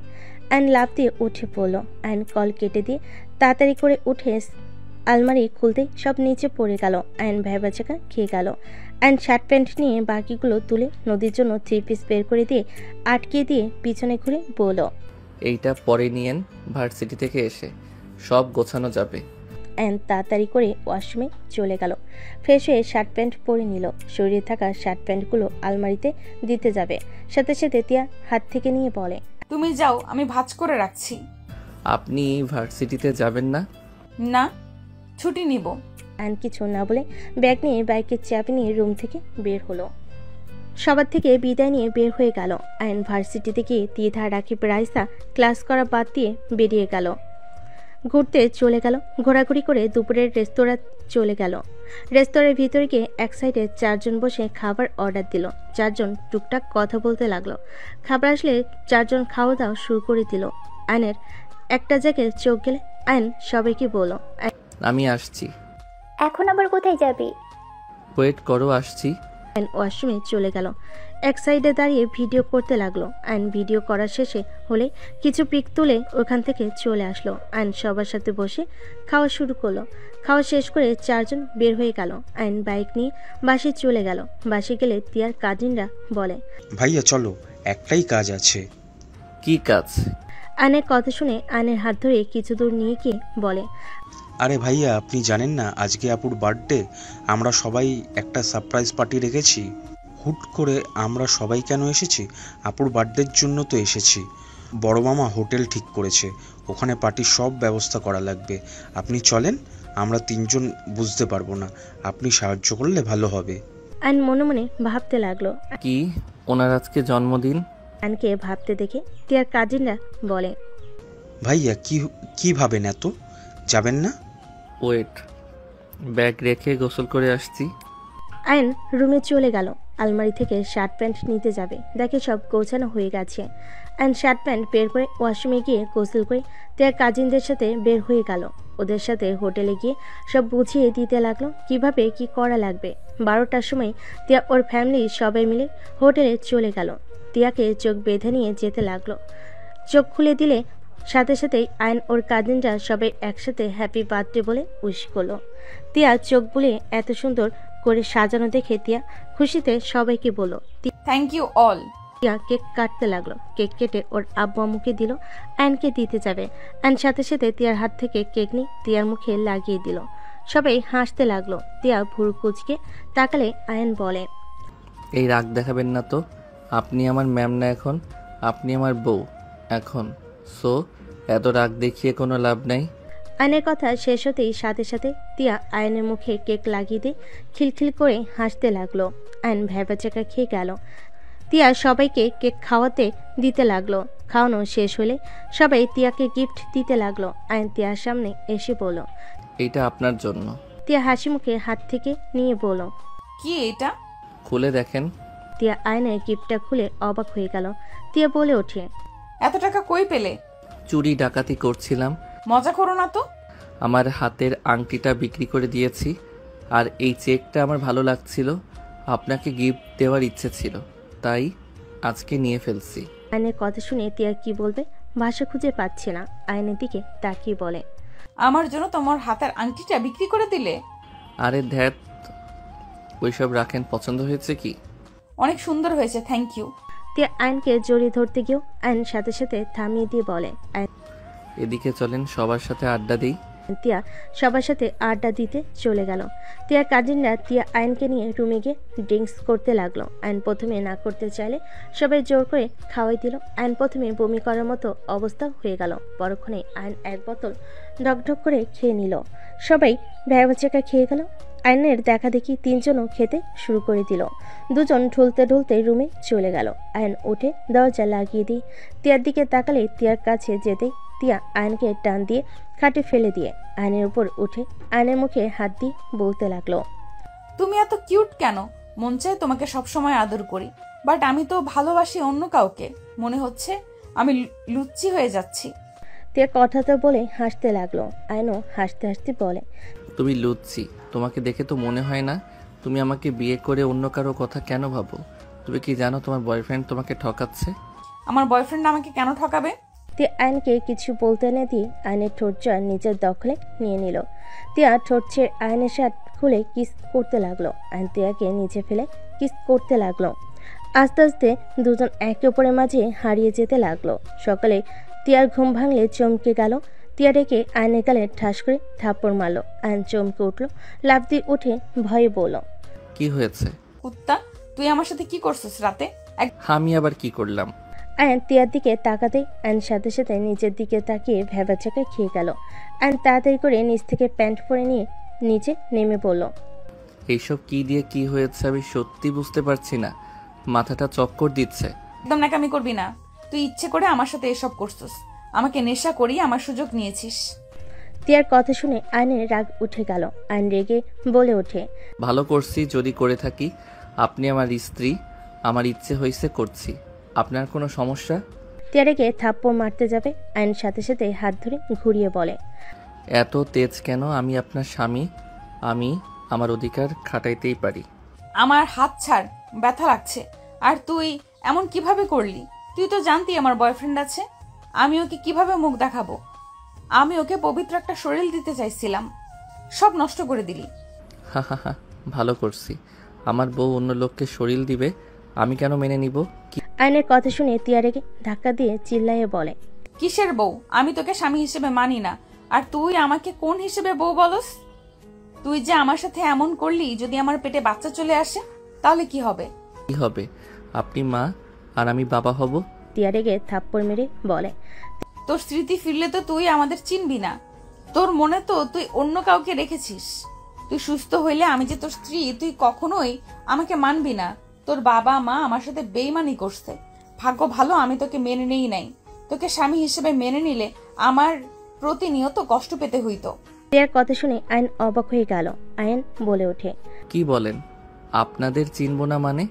আয়ন লাফ দিয়ে উঠে পড়লো। আয়ন কল কেটে দিয়ে তাড়াতাড়ি করে উঠে আলমারি খুলতে সব নিচে পড়ে গেল। আয়ন ভ্যাবাচাকা খেয়ে গেল। আয়ন শার্ট প্যান্ট নিয়ে বাকিগুলো তুলে নদীর জন্য 3 পিস বের করে দিয়ে আটকে দিয়ে পিছনে ঘুরে বলল, এইটা পরে নিয়েন, ভার্সিটি থেকে এসে সব গোছানো যাবে। আয়ন তাড়াতাড়ি করে ওয়াশরুমে চলে গেল। ফ্রেশ হয়ে শার্ট প্যান্ট পরে নিল। শরীরে থাকা শার্ট প্যান্টগুলো আলমারিতে দিতে যাবে। সাথে সাথে তিয়া হাত থেকে নিয়ে বলে, তুমি যাও, আমি ভাঁজ করে রাখছি। আপনি ভার্সিটিতে যাবেন না? না, ছুটি নিব। আয়ন কিছু না বলে ব্যাগ নিয়ে বাইকের চাবি নিয়ে রুম থেকে বের হলো। সবার থেকে বিদায় নিয়ে বের হয়ে গেল। আয়ন ভার্সিটিতে গিয়ে দ্বিধা রাখি রাইসা ক্লাস করা বাদ দিয়ে বেরিয়ে গেল। ঘুরতে চলে গেল। ঘোরাঘুরি করে দুপুরের রেস্তোরাঁ চলে গেল। রেস্তোরাঁর ভিতরে গিয়ে এক সাইডে 4 জন বসে খাবার অর্ডার দিল। 4 জন টুকটাক কথা বলতে লাগলো। খাবার আসলে 4 জন খাওয়া দাওয়া শুরু করে দিল। আয়নের একটা জায়গায় চোখ গেলে আয়ন সবাইকে বলল, আমি আসছি। এখন আবার কোথায় যাবি? ওয়েট করো, আসছি। আয়ন ওয়াশরুমে চলে গেল। এক সাইডে দাঁড়িয়ে ভিডিও করতে লাগলো। আয়ন ভিডিও করার শেষে হলে কিছু পিক তুলে ওখান থেকে চলে আসলো। আয়ন সবার সাথে বসে খাওয়া শুরু করলো। খাওয়া শেষ করে 4 জন বের হয়ে গেল। আয়ন বাইক নিয়ে বাসে চলে গেল। বাসে গেলে তিয়ার কাজিনরা বলে, ভাইয়া চলো, একটাই কাজ আছে। কি কাজ? আয়নের কথা শুনে আয়নের হাত ধরে কিছু দূর নিয়ে গিয়ে বলে, আরে ভাইয়া, আপনি জানেন না আজকে আপুর বার্থডে? আমরা সবাই একটা সারপ্রাইজ পার্টি রেখেছি। হুট করে আমরা সবাই কেন এসেছি? আপুর বার্থডের জন্য তো এসেছি। বড় মামা হোটেল ঠিক করেছে, ওখানে পার্টির সব ব্যবস্থা করা লাগবে। আপনি চলেন, আমরা 3 জন বুঝতে পারবো না, আপনি সাহায্য করলে ভালো হবে। আয়ন মনে মনে ভাবতে লাগলো। কি, ওনার আজকে জন্মদিন? আয়নকে ভাবতে দেখে তিয়ার কাজিনরা বলে, ভাইয়া কি ভাবেন, এত যাবেন না? ওয়েট, ব্যাগ রেখে গোসল করে আসছি। আয়ন রুমে চলে গেল। আলমারি থেকে শার্ট প্যান্ট নিতে যাবে, দেখে সব গোছানো হয়ে গেছে। আয়ন শার্ট প্যান্ট বের করে ওয়াশরুমে গিয়ে গোসল করে তিয়ার কাজিনদের সাথে বের হয়ে গেল। ওদের সাথে হোটেলে গিয়ে সব বুঝিয়ে দিতে লাগলো কিভাবে কি করা লাগবে। 12টার সময় তিয়া ওর ফ্যামিলি সবাই মিলে হোটেলে চলে গেল। তিয়াকে চোখ বেঁধে নিয়ে যেতে লাগলো। চোখ খুলে দিলে সাথে সাথেই আয়ন ওর কাজিনরা সবাই একসাথে হ্যাপি বার্থডে বলে উইশ করলো। তিয়া চোখ বুলিয়ে এত সুন্দর করে সাজানো দেখে তিয়া খুশিতে সবাইকে বলল, thank you all. Tiya cake কাটতে লাগলো। কেক কেটে ওর আব্বু আম্মুকে দিল। আয়নকে দিতে যাবে। আয়ন সাথে সাথে তিয়ার হাত থেকে কেক নিয়ে তিয়ার মুখে লাগিয়ে দিল। সবাই হাসতে লাগলো। তিয়া ভুরু কুচকে তাকালে আয়ন বলে, এই রাগ দেখাবেন না তো, আপনি আমার ম্যাম না, এখন আপনি আমার বউ এখন, সো এত রাগ দেখিয়ে কোনো লাভ নাই। আয়নের কথা শেষ হতেই সাথে সাথে তিয়া আয়নের মুখে কেক লাগিয়ে দিয়ে খিলখিল করে হাসতে লাগলো। আয়ন ভ্যাবাচাকা খেয়ে গেল। তিয়া সবাইকে কেক খাওয়াতে দিতে লাগলো। খাওয়ানো শেষ হলে সবাই তিয়াকে গিফট দিতে লাগলো। আয়ন তিয়ার সামনে এসে বলল, এইটা আপনার জন্য। তিয়া হাসি মুখে হাত থেকে নিয়ে বলল, কি এটা? খুলে দেখেন। তিয়া আয়নের গিফটটা খুলে অবাক হয়ে গেল। তিয়া বলে ওঠে, এত টাকা কই পেলে? চুরি ডাকাতি করছিলাম। মজা করো না তো। আমার হাতের আংটিটা বিক্রি করে দিয়েছি, আর এই চেকটা আমার ভালো লাগছিল, আপনাকে গিফট দেওয়ার ইচ্ছে ছিল, তাই আজকে নিয়ে ফেলছি। আয়নের কথা শুনে তিয়া কি বলবে ভাষা খুঁজে পাচ্ছে না। আয়নের দিকে তাকিয়ে বলে, আমার জন্য তোমার হাতের আংটিটা বিক্রি করে দিলে? আরে ধ্যাত, ওইসব রাখেন, পছন্দ হয়েছে কি? অনেক সুন্দর হয়েছে, থ্যাংক ইউ। তিয়া আয়নকে জড়িয়ে ধরতে গিয়েও আয়ন সাথে সাথে থামিয়ে দিয়ে বলে, এদিকে চলেন, সবার সাথে আড্ডা দিই। তিয়া সবার সাথে আড্ডা দিতে চলে গেল। তিয়ার কাজিনরা তিয়া আয়নকে নিয়ে রুমে গিয়ে ড্রিঙ্কস করতে লাগলো। আয়ন প্রথমে না করতে চাইলে সবাই জোর করে খাওয়াই দিল। আয়ন প্রথমে বমি করার মতো অবস্থা হয়ে গেল। পরক্ষণে আয়ন 1 বোতল ঢকঢক করে খেয়ে নিল। সবাই ভ্যাবাচাকা খেয়ে গেল। আয়নের দেখা দেখি তিনজনও খেতে শুরু করে দিল। দুজন ঢুলতে ঢুলতে রুমে চলে গেল। আয়ন উঠে দরজা লাগিয়ে দিয়ে তিয়ার দিকে তাকালে তিয়ার কাছে যেতেই তিয়া আয়নকে টান দিয়ে খাটে ফেলে দিয়ে আয়নের উপর উঠে আয়নের মুখে হাত দিয়ে বলতে লাগলো, তুমি এত কিউট কেন? মন চায় তোমাকে সবসময় আদর করি, বাট আমি তো ভালোবাসি অন্য কাউকে। মনে হচ্ছে আমি লুচ্চি হয়ে যাচ্ছি। তিয়া কথাটা বলে হাসতে লাগলো। আয়নও হাসতে হাসতে বলে, তুমি লুচ্ছি? তোমাকে দেখে তো মনে হয় না। তুমি আমাকে বিয়ে করে অন্য কারো কথা কেন ভাবো? তুমি কি জানো তোমার বয়ফ্রেন্ড তোমাকে ঠকাচ্ছে? আমার বয়ফ্রেন্ড আমাকে কেন ঠকাবে? তিয়া আয়নকে কিছু বলতে না দিয়ে আয়নের ঠোঁট জোড়া নিজের দখলে নিয়ে নিল। তিয়া ঠোঁট ছেড়ে আয়নের শার্ট খুলে কিস করতে লাগলো। আয়ন তিয়াকে নিচে ফেলে কিস করতে লাগলো। আস্তে আস্তে দুজন একে অপরের মাঝে হারিয়ে যেতে লাগলো। সকালে তিয়ার ঘুম ভাঙলে চমকে গেল। তিয়া ডেকে আয়নের গালে ঠাস করে থাপ্পড় মারলো। আয়ন চমকে উঠলো, লাফ দিয়ে উঠে ভয়ে বলল, কি হয়েছে? কুত্তা, তুই আমার সাথে কি করছিস রাতে? আমি আবার কি করলাম? আয়ন তিয়ার দিকে তাকাতেই আয়ন সাথে সাথে নিজের দিকে তাকিয়ে ভ্যাবাচাকা খেয়ে গেল। আয়ন তাড়াতাড়ি করে নিচ থেকে প্যান্ট পরে নিয়ে নিচে নেমে পড়ল। এইসব কি দিয়ে কি হয়েছে আমি সত্যি বুঝতে পারছি না, মাথাটা চক্কর দিচ্ছে। একদম নাকামি করবি না। তুই ইচ্ছে করে আমার সাথে এসব করছিস, আমাকে নেশা করি আমার সুযোগ নিয়েছিস। তিয়ার কথা শুনে আয়নের রাগ উঠে গেল। আয়ন রেগে বলে ওঠে, ভালো করছি যদি করে থাকি। আপনি আমার স্ত্রী, আমার ইচ্ছে হয়েছে করছি। আপনার কোনো সমস্যা? তিয়া রেগে থাপ্পড় মারতে যাবে, আয়ন সাথে সাথে হাত ধরে ঘুরিয়ে বলে, এত তেজ কেন? আমি আপনার স্বামী, আমি আমার অধিকার খাটাইতেই পারি। আমার হাত ছাড়, ব্যথা লাগছে। আর তুই এমন কিভাবে করলি? তুই তো জানতি আমার বয়ফ্রেন্ড আছে। আমি ওকে কিভাবে মুখ দেখাবো? আমি ওকে পবিত্র একটা শরীর দিতে চাইছিলাম, সব নষ্ট করে দিলি। হা হা হা, ভালো করছি। আমার বউ অন্য লোককে শরীর দিবে, আমি কেন মেনে নিব? আয়নের কথা শুনে তিয়া রেগে ধাক্কা দিয়ে চিল্লাইয়ে বলে, কিসের বউ? আমি তোকে স্বামী হিসেবে মানি না। আর তুই আমাকে কোন হিসেবে বউ বলস? তুই যে আমার সাথে এমন করলি, যদি আমার পেটে বাচ্চা চলে আসে তাহলে কি হবে? কি হবে? আপনি মা আর আমি বাবা হব। তিয়া রেগে থাপ্পড় মেরে বলে, তোর স্মৃতি ফিরলে তো তুই আমাদের চিনবি না। তোর মনে তো তুই অন্য কাউকে রেখেছিস। তুই সুস্থ হইলে আমি যে তোর স্ত্রী, তুই কখনোই আমাকে মানবি না। তোর বাবা মা আমার সাথে বেইমানি করছে। ভাগ্য ভালো আমি তোকে মেনে নেই নাই। তোকে স্বামী হিসেবে মেনে নিলে আমার প্রতিনিয়ত কষ্ট পেতে হইতো। তিয়ার কথা শুনে আয়ন অবাক হয়ে গেল। আয়ন বলে ওঠে, কি বলেন? আপনাদের চিনব না মানে?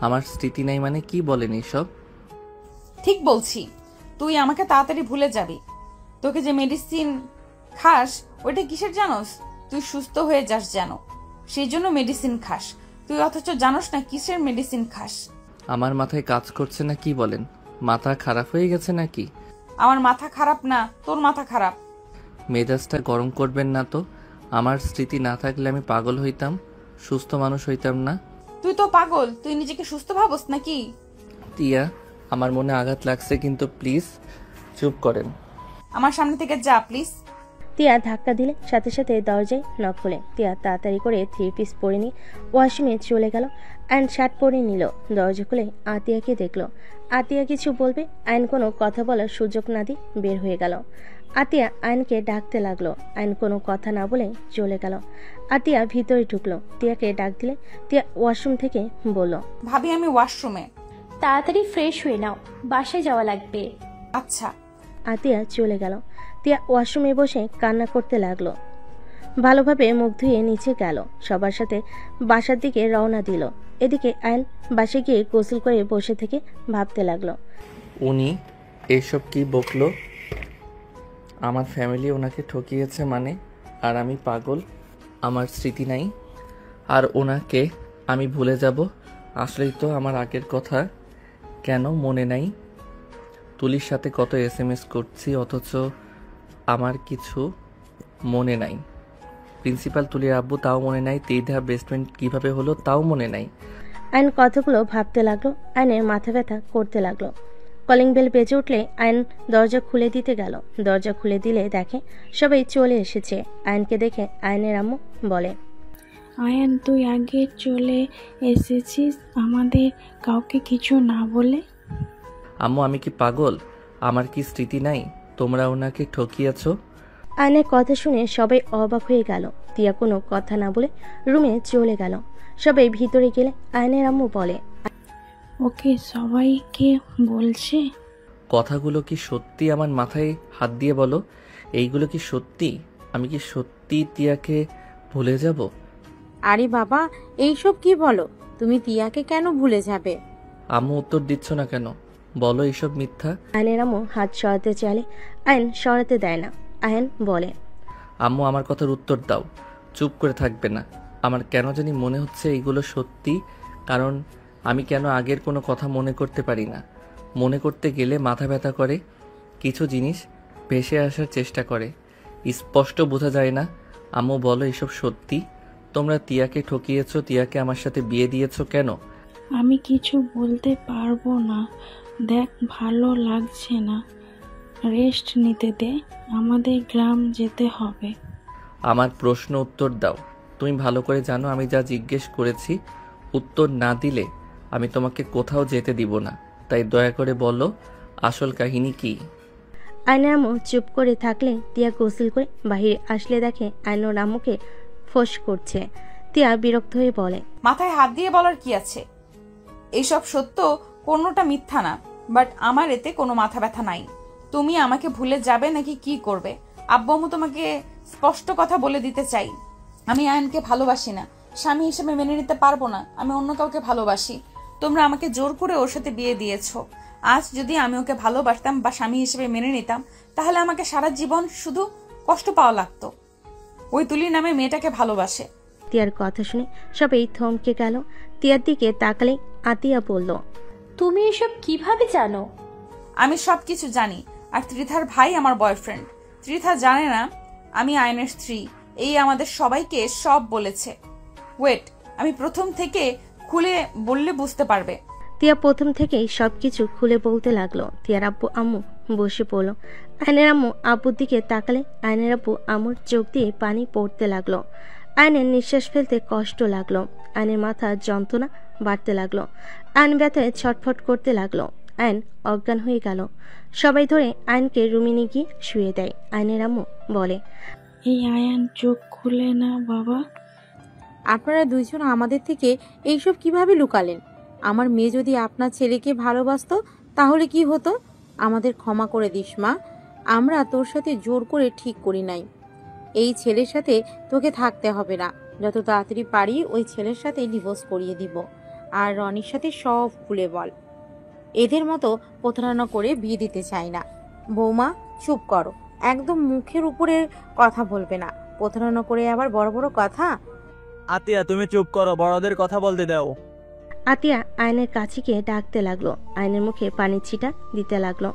আমার স্মৃতি নাই মানে? কি বলেন এসব? ঠিক বলছি, তুই আমাকে তাড়াতাড়ি ভুলে যাবি। তোকে যে মেডিসিন খাস ওইটা কিসের জানোস? তুই সুস্থ হয়ে যাস জানো, সেই জন্য মেডিসিন খাস। তুই অথচ জানোস না কিসের মেডিসিন খাস। আমার মাথায় কাজ করছে না? কি বলেন? মাথা খারাপ হয়ে গেছে নাকি? আমার মাথা খারাপ না, তোর মাথা খারাপ। মেজাজটা গরম করবেন না তো। আমার স্মৃতি না থাকলে আমি পাগল হইতাম, সুস্থ মানুষ হইতাম না। তুই তো পাগল, তুই নিজেকে সুস্থ ভাবস নাকি? তিয়া, আমার মনে আঘাত লাগছে, কিন্তু প্লিজ চুপ করেন। আমার সামনে থেকে যা প্লিজ। তিয়া ধাক্কা দিলে সাথে সাথে দরজায় নক খুলে তিয়া তাড়াতাড়ি করে 3 পিস পরে নিয়ে ওয়াশরুমে চলে গেল। অ্যান্ড শার্ট পরে নিল। দরজা খুলে আতিয়াকে দেখলো। আতিয়া কিছু বলবে, আইন কোনো কথা বলার সুযোগ না দিয়ে বের হয়ে গেল। আতিয়া আইনকে ডাকতে লাগলো। আইন কোনো কথা না বলে চলে গেল। আতিয়া ভিতরে ঢুকলো। তিয়াকে ডাক দিলে তিয়া ওয়াশরুম থেকে বলল, ভাবি আমি ওয়াশরুমে। তাড়াতাড়ি ফ্রেশ হয়ে নাও, বাসায় যাওয়া লাগবে। আচ্ছা। আতিয়া চলে গেল। তিয়া ওয়াশরুমে বসে কান্না করতে লাগলো। ভালোভাবে মুখ ধুয়ে নিচে গেল। সবার সাথে বাসার দিকে রওনা দিল। এদিকে আইন বাসে গিয়ে গোসল করে বসে থেকে ভাবতে লাগলো, উনি এইসব কি বকলো? আমার ফ্যামিলি ওনাকে ঠকিয়েছে মানে? আর আমি পাগল, আমার স্মৃতি নাই, আর ওনাকে আমি ভুলে যাব? আসলেই তো আমার আগের কথা কেন মনে নাই? তুলির সাথে কত SMS করছি, অথচ আমার কিছু মনে নাই। প্রিন্সিপাল তুলির আব্বু তাও মনে নাই। তেইধা বেস্টমেন্ট কিভাবে হলো তাও মনে নাই। আইন কথাগুলো ভাবতে লাগলো। আইনের মাথা ব্যথা করতে লাগলো। কলিং বেল বেজে উঠলে আইন দরজা খুলে দিতে গেল। দরজা খুলে দিলে দেখে সবাই চলে এসেছে। আইনকে দেখে আইনের আম্মু বলে, আয়ান তুই আগে চলে এসেছিস আমাদের কাউকে কিছু না বলে? আম্মু আমি কি পাগল? আমার কি স্মৃতি নাই? তোমরা ওনাকে ঠকিয়েছ? আয়নের কথা শুনে সবাই অবাক হয়ে গেল। তিয়া কোনো কথা না বলে রুমে চলে গেল। সবাই ভিতরে গেলে আয়নের আম্মু বলে, ওকে সবাইকে বলছে? কথাগুলো কি সত্যি? আমার মাথায় হাত দিয়ে বলো, এইগুলো কি সত্যি? আমি কি সত্যি তিয়াকে ভুলে যাব? আরে বাবা, এইসব কি বলো? তুমি তিয়াকে কেন ভুলে যাবে? আম্মু উত্তর দিচ্ছ না কেন? বলো এইসব মিথ্যা। আয়নের আম্মু হাত সরাতে চাইলে আয়ন সরাতে দেয় না। আয়ন বলে, আম্মু আমার কথার উত্তর দাও, চুপ করে থাকবে না। আমার কেন জানি মনে হচ্ছে এইগুলো সত্যি, কারণ আমি কেন আগের কোনো কথা মনে করতে পারি না। মনে করতে গেলে মাথা ব্যথা করে, কিছু জিনিস ভেসে আসার চেষ্টা করে, স্পষ্ট বোঝা যায় না। আম্মু বলো এসব সত্যি? তোমরা তিয়াকে ঠকিয়েছো, তিয়াকে আমার সাথে বিয়ে দিয়েছো কেন? আমি কিছু বলতে পারবো না। দেখ, ভালো লাগছে না, রেস্ট নিতে দে, আমাদের গ্রাম যেতে হবে। আমার প্রশ্ন উত্তর দাও। তুমি ভালো করে জানো আমি যা জিজ্ঞেস করেছি উত্তর না দিলে আমি তোমাকে কোথাও যেতে দিব না। তাই দয়া করে বলো আসল কাহিনী কি? আয়নের আম্মু চুপ করে থাকলে তিয়া গোসল করে বাহিরে আসলে দেখে আয়নোর আম্মুকে ফোঁস করছে। তিয়া বিরক্ত হয়ে বলে, মাথায় হাত দিয়ে বলার কি আছে? এইসব সত্য, কোনোটা মিথ্যা না, বাট আমার এতে কোনো মাথা ব্যথা নাই। তুমি আমাকে ভুলে যাবে নাকি কি করবে? আব্বু আম্মু তোমাকে স্পষ্ট কথা বলে দিতে চাই, আমি আয়নকে ভালোবাসি না, স্বামী হিসেবে মেনে নিতে পারবো না। আমি অন্য কাউকে ভালোবাসি। তোমরা আমাকে জোর করে ওর সাথে বিয়ে দিয়েছো। আজ যদি আমি ওকে ভালোবাসতাম বা স্বামী হিসেবে মেনে নিতাম, তাহলে আমাকে সারা জীবন শুধু কষ্ট পাওয়া লাগতো। ওই তুলি নামে মেয়েটাকে ভালোবাসে। তিয়ার কথা শুনে সবাই থমকে গেল। তিয়ার দিকে তাকালে আতিয়া বলল, তুমি এসব কিভাবে জানো? আমি সবকিছু জানি। আর ত্রিথার ভাই আমার বয়ফ্রেন্ড। ত্রিথা জানে না আমি আয়নের স্ত্রী। এই আমাদের সবাইকে সব বলেছে। ওয়েট, আমি প্রথম থেকে খুলে বললে বুঝতে পারবে। তিয়া প্রথম থেকেই সবকিছু খুলে বলতে লাগলো। তিয়ার আব্বু আম্মু বসে পড়লো। আয়নের আম্মু আব্বুর দিকে তাকালে আয়নের আব্বু আম্মুর চোখ দিয়ে পানি পড়তে লাগলো। আয়নের নিঃশ্বাস ফেলতে কষ্ট লাগলো। আয়নের মাথা যন্ত্রণা বাড়তে লাগলো। আয়ন ব্যথায় ছটফট করতে লাগলো। আয়ন অজ্ঞান হয়ে গেল। সবাই ধরে আয়নকে রুমে নিয়ে গিয়ে শুয়ে দেয়। আয়নের আম্মু বলে, এই আয়ান চোখ খুলে না বাবা। আপনারা দুইজন আমাদের থেকে এইসব কিভাবে লুকালেন? আমার মেয়ে যদি আপনার ছেলেকে ভালোবাসতো তাহলে কি হতো? আমাদের ক্ষমা করে দিস মা, আমরা তোর সাথে জোর করে ঠিক করি নাই। এই ছেলের সাথে তোকে থাকতে হবে না। যত তাড়াতাড়ি পারি ওই ছেলের সাথে ডিভোর্স করিয়ে দিব। আর রনির সাথে সব খুলে বল। এদের মতো প্রতারণা করে বিয়ে দিতে চাই না। বৌমা চুপ করো, একদম মুখের উপরে কথা বলবে না। প্রতারণা করে আবার বড় বড় কথা। আতিয়া তুমি চুপ করো, বড়দের কথা বলতে দাও। আতিয়া আয়নের কাছে গিয়ে ডাকতে লাগলো। আয়নের মুখে পানির ছিটা দিতে লাগলো।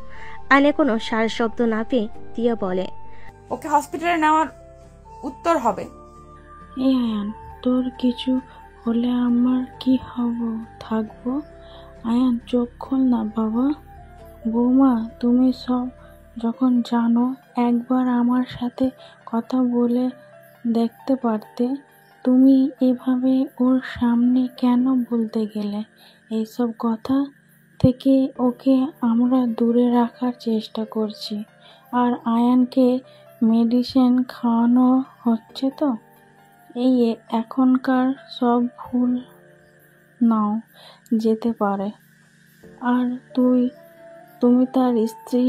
আয়নে কোনো সার শব্দ না পেয়ে তিয়া বলে, ওকে হসপিটালে নেওয়ার উত্তর হবে। এই আয়ান, তোর কিছু হলে আমার কি হব? থাকবো? আয়ান চোখ খোল না বাবা। বৌমা তুমি সব যখন জানো, একবার আমার সাথে কথা বলে দেখতে পারতে। তুমি এভাবে ওর সামনে কেন বলতে গেলে? এইসব কথা থেকে ওকে আমরা দূরে রাখার চেষ্টা করছি। আর আয়ানকে মেডিসিন খাওয়ানো হচ্ছে তো। এই এখনকার সব ভুল নাও যেতে পারে। আর তুমি তার স্ত্রী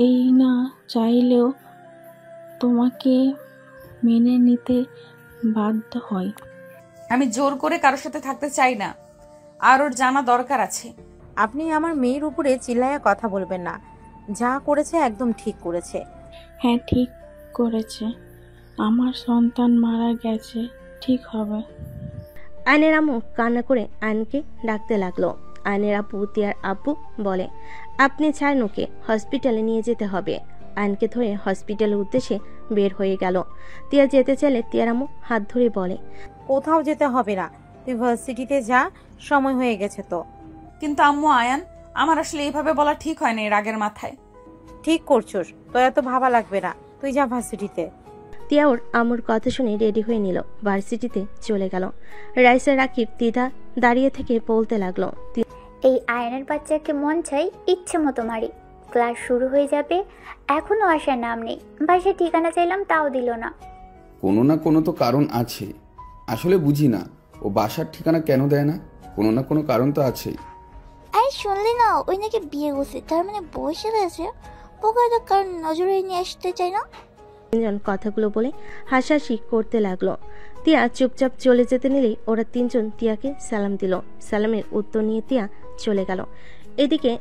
এই না চাইলেও তোমাকে মেনে নিতে বাধ্য হয়। আমি জোর করে কারোর সাথে থাকতে চাই না, আর ওর জানা দরকার আছে। আপনি আমার মেয়ের উপরে চিল্লায়া কথা বলবেন না। যা করেছে একদম ঠিক করেছে। হ্যাঁ ঠিক করেছে। আমার সন্তান মারা গেছে, ঠিক হবে। আয়নের আম্মু কান্না করে আয়নকে ডাকতে লাগলো। আয়নের আব্বু তিয়ার আব্বু বলে, আপনি চান ওকে হসপিটালে নিয়ে যেতে হবে। আয়নকে ধরে হসপিটালের উদ্দেশ্যে বের হয়ে গেল। তিয়া যেতে চাইলে তিয়ার আম্মু হাত ধরে বলে, কোথাও যেতে হবে না, তুই ভার্সিটিতে যা, সময় হয়ে গেছে তো। কিন্তু আম্মু আয়ান, আমার আসলে এইভাবে বলা ঠিক হয় না। রাগের মাথায়। ঠিক করছোস, তো এত ভাবা লাগবে না, তুই যা ভার্সিটিতে। তিয়া ওর আম্মুর কথা শুনে রেডি হয়ে নিল, ভার্সিটিতে চলে গেল। রাইসা রাকিব দ্বিধা দাঁড়িয়ে থেকে বলতে লাগলো, এই আয়নের বাচ্চাকে মন চাই ইচ্ছে মতো মারি, ক্লাস শুরু হয়ে যাবে, এখনও আসার নাম নেই। বাসার ঠিকানা চাইলাম, তাও দিল না। কোনো না কোনো তো কারণ আছে। আসলে বুঝি না ও বাসার ঠিকানা কেন দেয় না, কোনো না কোনো কারণ তো আছেই। আরে শুনলি না, ওই নাকি বিয়ে করছে, তার মানে বয়সে হয়েছে। ওকে তো কারণ নজরে নিয়ে আসতে চাই না। তিনজন কথাগুলো বলে হাসাহাসি করতে লাগলো। তিয়া চুপচাপ চলে যেতে নিলেই ওরা তিনজন তিয়াকে সালাম দিল। সালামের উত্তর নিয়ে তিয়া চলে গেল। এদিকে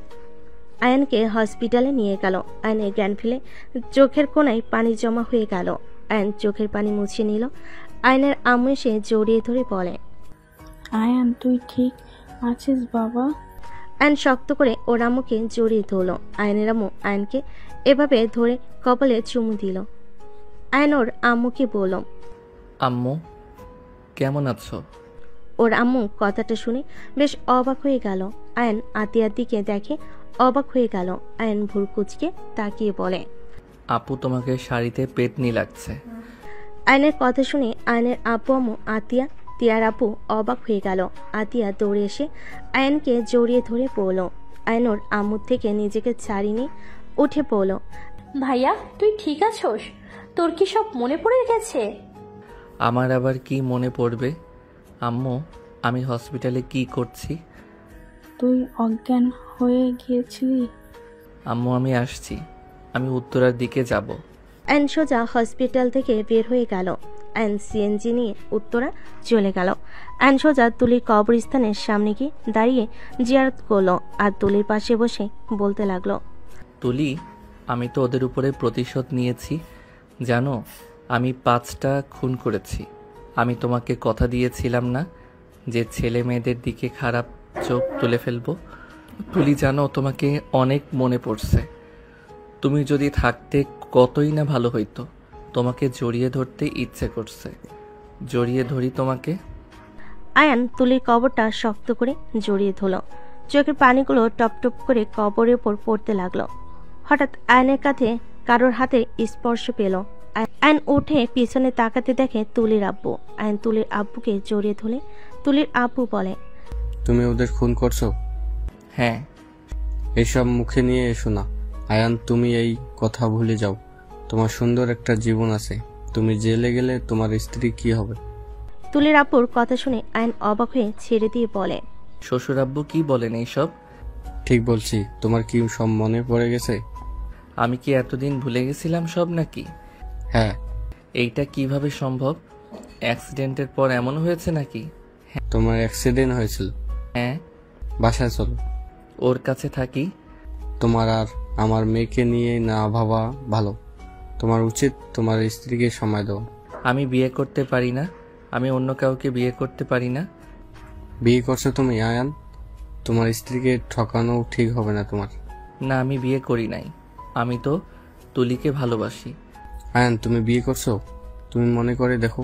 আয়ানকে হসপিটালে নিয়ে গেল। আয়নের জ্ঞান ফেলে চোখের কোণায় পানি জমা হয়ে গেল। আয়ন চোখের পানি মুছে নিল। আয়নের আম্মু এসে জড়িয়ে ধরে বলে, আয়ান তুই ঠিক আছিস বাবা? আয়ন শক্ত করে ওর আম্মুকে জড়িয়ে ধরল। আয়নের আম্মু আয়নকে এভাবে ধরে কপালে চুমু দিল। আয়ন ওর আম্মুকে বলল, আম্মু কেমন আছো? ওর আম্মু কথাটা শুনে বেশ অবাক হয়ে গেল। আয়ন আতিয়ার দিকে দেখে অবাক হয়ে গেল। আয়ন ভুরু কুঁচকে তাকিয়ে বলে, আপু তোমাকে শাড়িতে পেতনি লাগছে। আয়নের কথা শুনে আয়নের আব্বু আম্মু আতিয়া তিয়ার আপু অবাক হয়ে গেল। আতিয়া দৌড়ে এসে আয়নকে জড়িয়ে ধরে পড়ল। আয়ন ওর আম্মুর থেকে নিজেকে ছাড়িয়ে নিয়ে উঠে পড়ল। ভাইয়া তুই ঠিক আছোস? তোর কি সব মনে পড়ে গেছে? আমার আবার কি মনে পড়বে আম্মু? আমি হসপিটালে কি করছি? তুই অজ্ঞান হয়ে গিয়েছিলি। আম্মু আমি আসছি, আমি উত্তরার দিকে যাব। আয়ন সোজা হসপিটাল থেকে বের হয়ে গেল। আয়ন সিএনজি নিয়ে উত্তরা চলে গেল। আয়ন সোজা তুলির কবরস্থানের সামনে গিয়ে দাঁড়িয়ে জিয়ারত করলো আর তুলির পাশে বসে বলতে লাগলো, তুলি আমি তো ওদের উপরে প্রতিশোধ নিয়েছি জানো। আমি 5টা খুন করেছি। আমি তোমাকে কথা দিয়েছিলাম না যে ছেলে মেয়েদের দিকে খারাপ চোখ তুলে ফেলবো। তুলি জানো তোমাকে অনেক মনে পড়ছে। তুমি যদি থাকতে কতই না ভালো হইতো। তোমাকে জড়িয়ে ধরতে ইচ্ছে করছে। জড়িয়ে ধরি তোমাকে। আয়ান তুলির কবরটা শক্ত করে জড়িয়ে ধরল। চোখের পানিগুলো টপ টপ করে কবরের ওপর পড়তে লাগলো। হঠাৎ আয়নের কাঁধে কারোর হাতে স্পর্শ পেল। আয়ন উঠে পিছনে তাকাতে দেখে তুলির আব্বু। আয়ন তুলির আব্বুকে জড়িয়ে ধরে তুলির আব্বু বলে, তুমি ওদের খুন করছো? হ্যাঁ। এইসব মুখে নিয়ে এসো না আয়ান, তুমি এই কথা ভুলে যাও। তোমার সুন্দর একটা জীবন আছে। তুমি জেলে গেলে তোমার স্ত্রী কি হবে? তুলির আব্বুর কথা শুনে আয়ন অবাক হয়ে ছেড়ে দিয়ে বলে, শ্বশুর আব্বু কি বলেন এইসব? ঠিক বলছি। তোমার কি সব মনে পড়ে গেছে? আমি কি এতদিন ভুলে গেছিলাম সব নাকি? হ্যাঁ। এইটা কিভাবে সম্ভব? অ্যাক্সিডেন্টের পর এমন হয়েছে নাকি? তোমার অ্যাক্সিডেন্ট হয়েছিল? হ্যাঁ। বাসায় চলো। ওর কাছে থাকি। তোমার আর আমার মেয়েকে নিয়ে না ভাবা ভালো। তোমার উচিত তোমার স্ত্রীকে সময় দাও। আমি বিয়ে করতে পারি না। আমি অন্য কাউকে বিয়ে করতে পারি না। বিয়ে করছো তুমি আয়ান? তোমার স্ত্রীকে ঠকানো ঠিক হবে না তোমার। না আমি বিয়ে করি নাই। আমি তো তুলিকে ভালোবাসি। আয়ান তুমি বিয়ে করছো? তুমি মনে করে দেখো।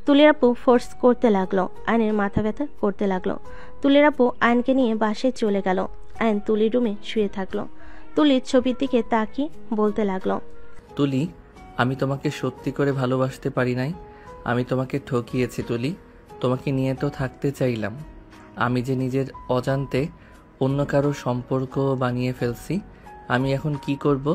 তুলির আপু ফোর্স করতে লাগলো। আয়নের মাথা ব্যথা করতে লাগলো। তুলির আপু আয়নকে নিয়ে বাসায় চলে গেল। আয়ন তুলির রুমে শুয়ে থাকলো। তুলির ছবির দিকে তাকিয়ে বলতে লাগলো, তুলি আমি তোমাকে সত্যি করে ভালোবাসতে পারি নাই। আমি তোমাকে ঠকিয়েছি তুলি। তোমাকে নিয়ে তো থাকতে চাইলাম। আমি যে নিজের অজান্তে অন্য কারো সম্পর্ক বানিয়ে ফেলছি। আমি এখন কি করব?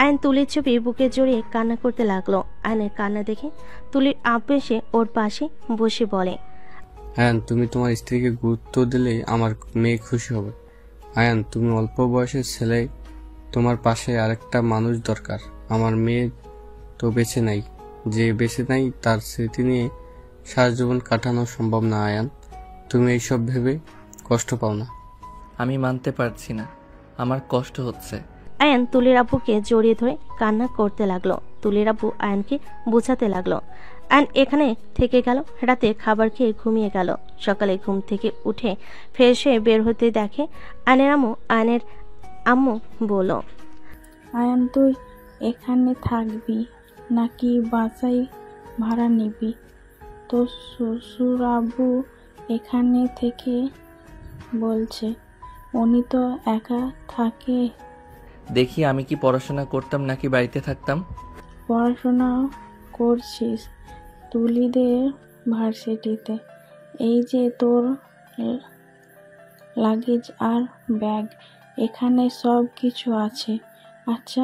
আয়ন তুলির ছবি বুকে জড়িয়ে কান্না করতে লাগলো। আয়নের কান্না দেখে তুলির আব্বু এসে ওর পাশে বসে বলে, আয়ান তুমি তোমার স্ত্রীকে গুরুত্ব দিলে আমার মেয়ে খুশি হবে। আয়ান তুমি অল্প বয়সের ছেলে, তোমার পাশে আরেকটা মানুষ দরকার। আমার মেয়ে তো বেঁচে নাই। যে বেঁচে নাই তার স্মৃতি নিয়ে সারা জীবন কাটানো সম্ভব না আয়ান। তুমি এইসব ভেবে কষ্ট পাও না? আমি মানতে পারছি না, আমার কষ্ট হচ্ছে। আয়ান তুলির আব্বুকে জড়িয়ে ধরে কান্না করতে লাগলো। তুলির আব্বু আয়নকে বোঝাতে লাগলো। আয়ন এখানে থেকে গেল। রাতে খাবার খেয়ে ঘুমিয়ে গেল। সকালে ঘুম থেকে উঠে ফ্রেশ হয়ে বের হতে দেখে আয়নের আম্মু বলল, আয়ান তুই এখানে থাকবি নাকি বাসায় ভাড়া নিবি? তোর শ্বশুর আব্বু এখানে থেকে বলছে উনি তো একা থাকে। দেখি আমি কি পড়াশোনা করতাম নাকি বাড়িতে থাকতাম? পড়াশোনা করছিস তুলিদের ভার্সিটিতে। এই যে তোর লাগেজ আর ব্যাগ, এখানে সব কিছু আছে। আচ্ছা,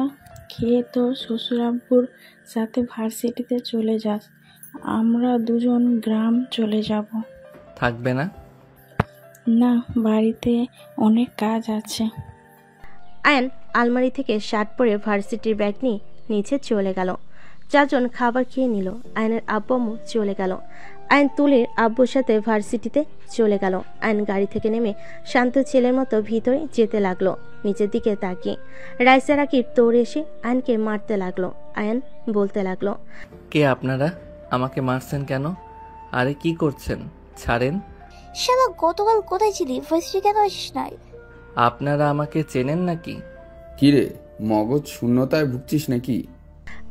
খেয়ে তোর শ্বশুরাব্বুর সাথে ভার্সিটিতে চলে যাস। আমরা দুজন গ্রাম চলে যাব। থাকবে না? না, বাড়িতে অনেক কাজ আছে। আয়ান আলমারি থেকে শার্ট পরে ভার্সিটির ব্যাগ নিয়ে নিচে চলে গেল। চারজন খাবার খেয়ে নিল। আয়নের আব্বু আম্মু চলে গেল। আয়ন তুলির আব্বুর সাথে ভার্সিটিতে চলে গেল। আয়ন গাড়ি থেকে নেমে শান্ত ছেলের মতো ভিতরে যেতে লাগলো। নিচের দিকে তাকিয়ে রাইসা রাকিব দৌড়ে এসে আয়নকে মারতে লাগলো। আয়ন বলতে লাগলো, কে আপনারা? আমাকে মারছেন কেন? আরে কি করছেন? ছাড়েন। শালা গতকাল কোথায় ছিলি? ভার্সিটি কেন আসিস নাই? আপনারা আমাকে চেনেন নাকি? কিরে, মগজ শূন্যতায় ভুগছিস নাকি?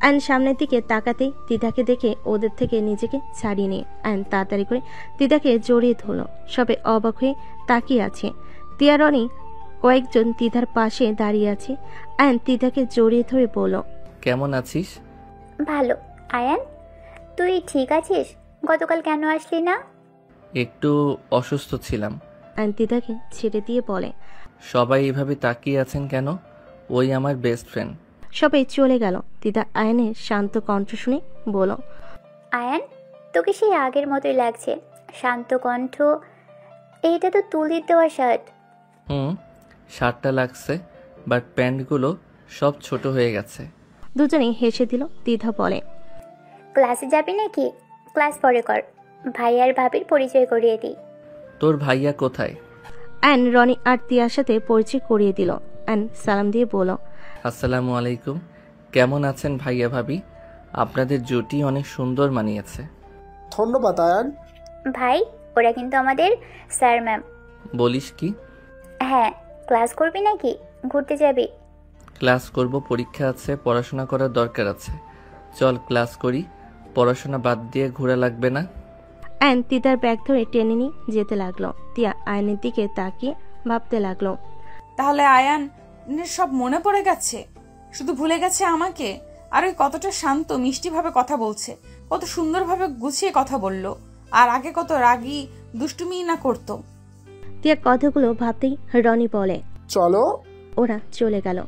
আয়ন সামনের দিকে তাকাতেই তিদাকে দেখে ওদের থেকে নিজেকে ছাড়িয়ে নিয়ে আয়ন তাড়াতাড়ি করে তিদাকে জড়িয়ে ধরল। সবে অবাক হয়ে তাকিয়ে আছে। তিয়া রনি কয়েকজন তিদার পাশে দাঁড়িয়ে আছে। আয়ন তিদাকে জড়িয়ে ধরে বলল, কেমন আছিস? ভালো। আয়ান, তুই ঠিক আছিস? গতকাল কেন আসলি না? একটু অসুস্থ ছিলাম। আয়ন তিদাকে ছেড়ে দিয়ে বলে, সবাই এভাবে তাকিয়ে আছেন কেন? ওই আমার বেস্ট ফ্রেন্ড। সবাই চলে গেল। তিদা আয়নের শান্ত কণ্ঠ শুনে বলল, আয়ান, তোকে সেই আগের মতোই লাগছে। শান্ত কণ্ঠ। এইটা তো তুলির দেওয়া শার্ট। শার্টটা লাগছে, বাট প্যান্টগুলো সব ছোট হয়ে গেছে। দুজনেই হেসে দিল। তিধা বলে, ক্লাসে যাবি নাকি? ক্লাস পরে কর। ভাই আর ভাবির পরিচয় করিয়ে দিই। তোর ভাইয়া কোথায়? আয়ন রনি আর তিয়ার সাথে পরিচয় করিয়ে দিল। আয়ন সালাম দিয়ে বলল, আসসালামু আলাইকুম। কেমন আছেন ভাইয়া ভাবি? আপনাদের জুটি অনেক সুন্দর মানিয়েছে। ধন্যবাদ আয়ান। ভাই, ওরা কিন্তু আমাদের স্যার ম্যাম। বলিস কি? হ্যাঁ, ক্লাস করবি নাকি ঘুরতে যাবি? ক্লাস করব, পরীক্ষা আছে, পড়াশোনা করার দরকার আছে। চল ক্লাস করি, পড়াশোনা বাদ দিয়ে ঘোরা লাগবে না। আয়ন তিদার ব্যাগ ধরে টেনে নিয়ে যেতে লাগলো। তিয়া আয়নের দিকে তাকিয়ে ভাবতে লাগলো, তাহলে আয়ান সব মনে পড়ে গেছে, শুধু ভুলে গেছে আমাকে। আর ওই কতটা শান্ত মিষ্টিভাবে কথা বলছে, কত সুন্দরভাবে গুছিয়ে কথা বলল, আর আগে কত রাগী দুষ্টুমি না করতো। তিয়া কথাগুলো ভাবতেই রনি বলে, চলো। ওরা চলে গেল।